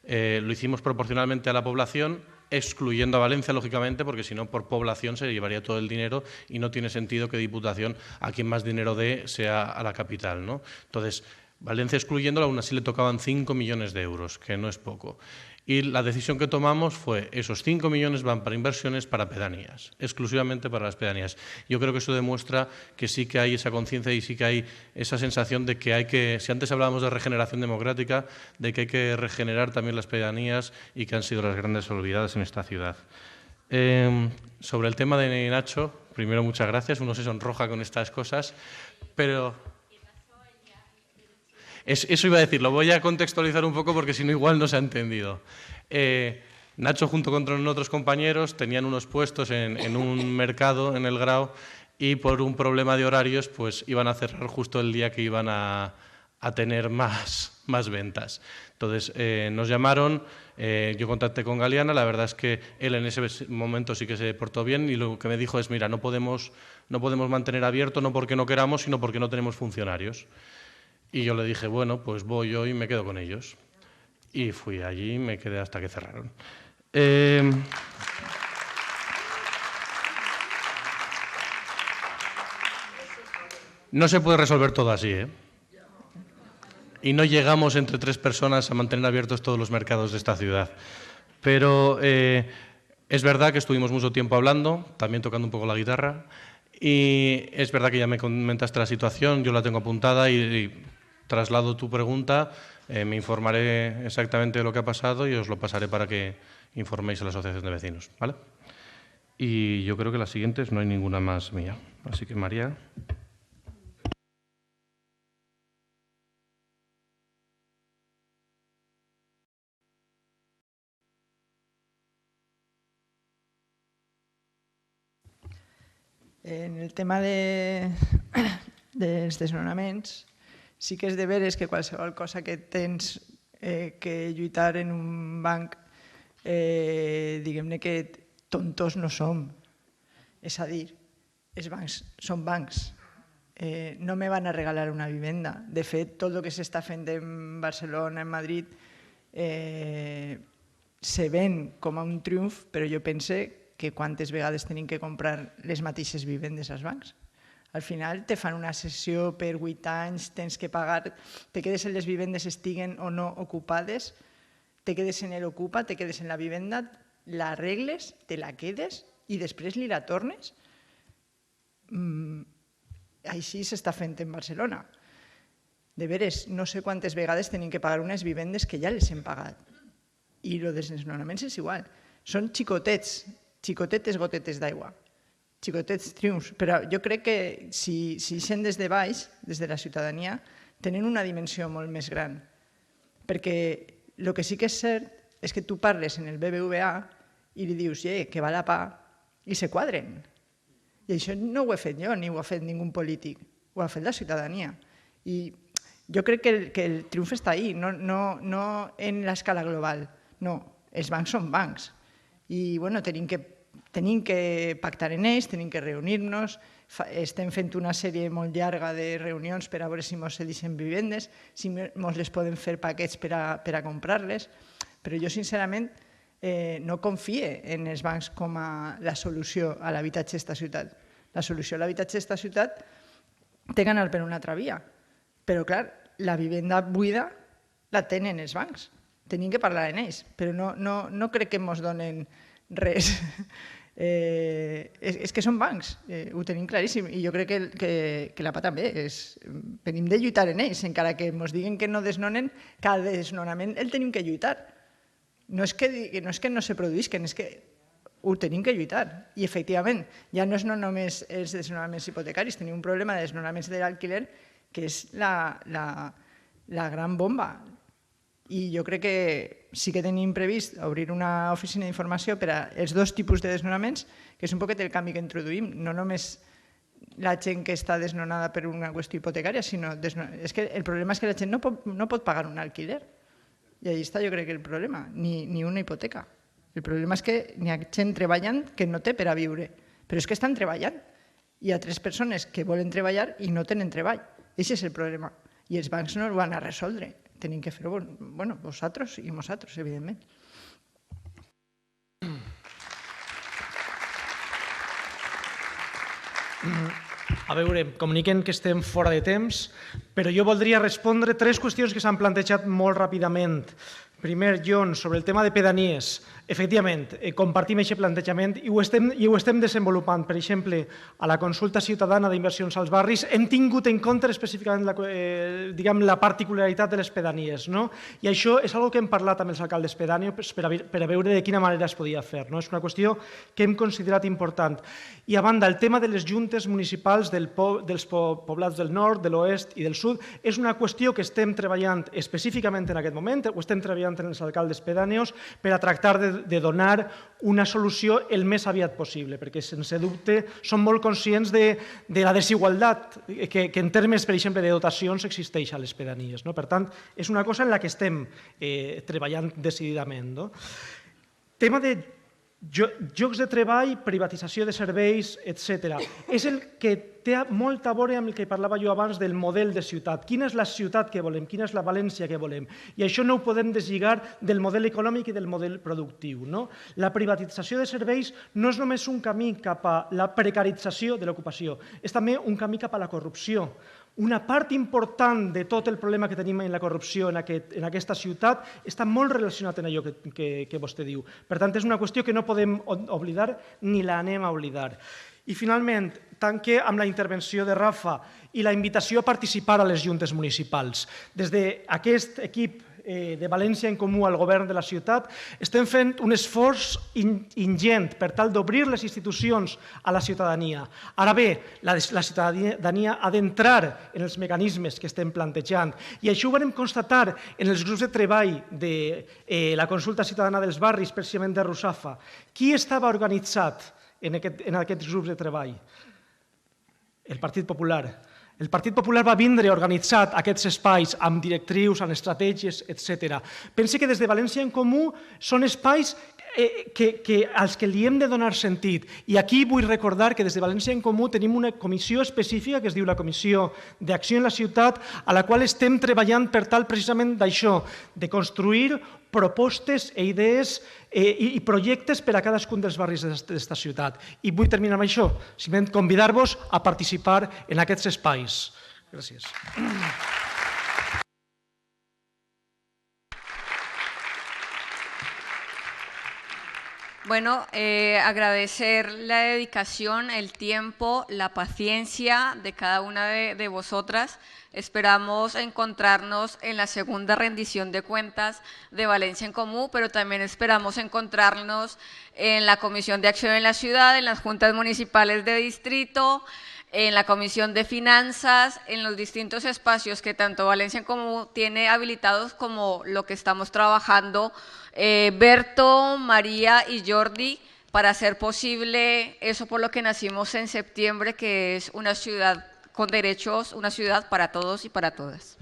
Lo hicimos proporcionalmente a la población, excluyendo a Valencia, lógicamente, porque si no, por población se llevaría todo el dinero y no tiene sentido que Diputación, a quien más dinero dé, sea a la capital, ¿no? Entonces, Valencia excluyéndola, aún así le tocaban 5 millones de euros, que no es poco. Y la decisión que tomamos fue, esos 5 millones van para inversiones para pedanías, exclusivamente para las pedanías. Yo creo que eso demuestra que sí que hay esa conciencia y sí que hay esa sensación de que hay que, si antes hablábamos de regeneración democrática, de que hay que regenerar también las pedanías y que han sido las grandes olvidadas en esta ciudad. Sobre el tema de Nacho, primero muchas gracias, uno se sonroja con estas cosas, pero... Eso iba a decir, lo voy a contextualizar un poco porque si no igual no se ha entendido. Nacho junto con otros compañeros tenían unos puestos en un mercado en el Grao y por un problema de horarios pues iban a cerrar justo el día que iban a tener más ventas. Entonces nos llamaron, yo contacté con Galeana, la verdad es que él en ese momento sí que se portó bien y lo que me dijo es, mira, no podemos mantener abierto no porque no queramos, sino porque no tenemos funcionarios. Y yo le dije, bueno, pues voy yo y me quedo con ellos. Y fui allí y me quedé hasta que cerraron. No se puede resolver todo así, ¿eh? Y no llegamos entre 3 personas a mantener abiertos todos los mercados de esta ciudad. Pero es verdad que estuvimos mucho tiempo hablando, también tocando un poco la guitarra. Y es verdad que ya me comentaste la situación, yo la tengo apuntada y traslado tu pregunta, me informaré exactamente de lo que ha pasado y os lo pasaré para que informéis a la asociación de vecinos, ¿vale? Y yo creo que las siguientes no hay ninguna más mía. Así que, María. En el tema dels desnonaments, sí que és de veres que qualsevol cosa que tens que lluitar en un banc, diguem-ne que tontos no som. És a dir, els bancs són bancs. No me van a regalar una vivenda. De fet, tot el que s'està fent en Barcelona, en Madrid, se ven com a un triomf, però jo pense que quantes vegades tenim que comprar les mateixes vivendes als bancs. Al final te fan una sessió per 8 anys, tens que pagar, te quedes en les vivendes estiguen o no ocupades, te quedes en l'ocupa, te quedes en la vivenda, l'arregles, te la quedes i després li la tornes. Així s'està fent en Barcelona. De veres, no sé quantes vegades tenim que pagar unes vivendes que ja les hem pagat. I el dels desnonaments és igual. Són xicotets, xicotetes gotetes d'aigua, xicotets triomfs. Però jo crec que si sent des de baix, des de la ciutadania, tenen una dimensió molt més gran. Perquè el que sí que és cert és que tu parles en el BBVA i li dius que va la pa i se quadren. I això no ho he fet jo, ni ho ha fet ningú polític, ho ha fet la ciutadania. I jo crec que el triomf està ahí, no en l'escala global. No, els bancs són bancs. I tenim que pactar en ells, tenim que reunir-nos, estem fent una sèrie molt llarga de reunions per a veure si ens cedeixen vivendes, si ens les poden fer paquets per a comprar-les, però jo sincerament no confie en els bancs com a la solució a l'habitatge d'esta ciutat. La solució a l'habitatge d'esta ciutat té que anar per una altra via, però clar, la vivenda buida la tenen els bancs, tenim que parlar en ells, però no crec que ens donen res. És que són bancs, ho tenim claríssim, i jo crec que la PA també. Venim de lluitar en ells, encara que ens diguen que no desnonen, cada desnonament el tenim que lluitar. No és que no se produïsquen, és que ho tenim que lluitar. I efectivament, ja no és només els desnonaments hipotecaris, tenim un problema de desnonaments de l'alquiler que és la gran bomba. I jo crec que sí que tenim previst obrir una oficina d'informació per als dos tipus de desnonaments, que és un poquet el canvi que introduïm, no només la gent que està desnonada per una qüestió hipotecària, sinó que el problema és que la gent no pot pagar un alquiler. I allà està, jo crec, el problema, ni una hipoteca. El problema és que hi ha gent treballant que no té per a viure, però és que estan treballant. Hi ha 3 persones que volen treballar i no tenen treball. Aquest és el problema. I els bancs no el van a resoldre. Tenim que fer-ho, vosaltres i nosaltres, evidentment. A veure, comuniquen que estem fora de temps, però jo voldria respondre 3 qüestions que s'han plantejat molt ràpidament. Primer, Jon, sobre el tema de pedanies. Efectivament, compartim aquest plantejament i ho estem desenvolupant. Per exemple, a la consulta ciutadana d'inversions als barris hem tingut en compte específicament la particularitat de les pedanies. I això és una cosa que hem parlat amb els alcaldes pedànios per a veure de quina manera es podia fer. És una qüestió que hem considerat important. I a banda, el tema de les juntes municipals dels poblats del nord, de l'oest i del sud és una qüestió que estem treballant específicament en aquest moment, ho estem treballant en els alcaldes pedànios per a tractar de donar una solució el més aviat possible, perquè sense dubte som molt conscients de la desigualtat que en termes, per exemple, de dotacions existeix a les pedanies. Per tant, és una cosa en la que estem treballant decididament. Tema de llocs de treball, privatització de serveis, etc. És el que té molt a veure amb el que parlava jo abans del model de ciutat. Quina és la ciutat que volem? Quina és la València que volem? I això no ho podem deslligar del model econòmic i del model productiu. La privatització de serveis no és només un camí cap a la precarització de l'ocupació, és també un camí cap a la corrupció. Una part important de tot el problema que tenim en la corrupció en aquesta ciutat està molt relacionat amb allò que vostè diu. Per tant, és una qüestió que no podem oblidar ni l'anem a oblidar. I finalment, tanque amb la intervenció de Rafa i la invitació a participar a les juntes municipals. Des d'aquest equip de València en Comú al govern de la ciutat estem fent un esforç ingent per tal d'obrir les institucions a la ciutadania. Ara bé, la ciutadania ha d'entrar en els mecanismes que estem plantejant i això ho vam constatar en els grups de treball de la consulta ciutadana dels barris, precisament de Russafa. Qui estava organitzat en aquests grups de treball? El Partit Popular. El Partit Popular va vindre organitzat aquests espais amb directrius, amb estratègies, etc. Pense que des de València en Comú són espais als que li hem de donar sentit. I aquí vull recordar que des de València en Comú tenim una comissió específica que es diu la Comissió d'Acció en la Ciutat, a la qual estem treballant per tal precisament d'això, de construir propostes i idees i projectes per a cadascun dels barris d'esta ciutat. I vull terminar amb això, simplement convidar-vos a participar en aquests espais. Gràcies. Bueno, agradecer la dedicación, el tiempo, la paciencia de cada una de vosotras. Esperamos encontrarnos en la segunda rendición de cuentas de Valencia en Comú, pero también esperamos encontrarnos en la Comisión de Acción en la Ciudad, en las juntas municipales de distrito, en la Comisión de Finanzas, en los distintos espacios que tanto Valencia en Comú tiene habilitados como lo que estamos trabajando Berto, María y Jordi para hacer posible eso por lo que nacimos en septiembre, que es una ciudad con derechos, una ciudad para todos y para todas.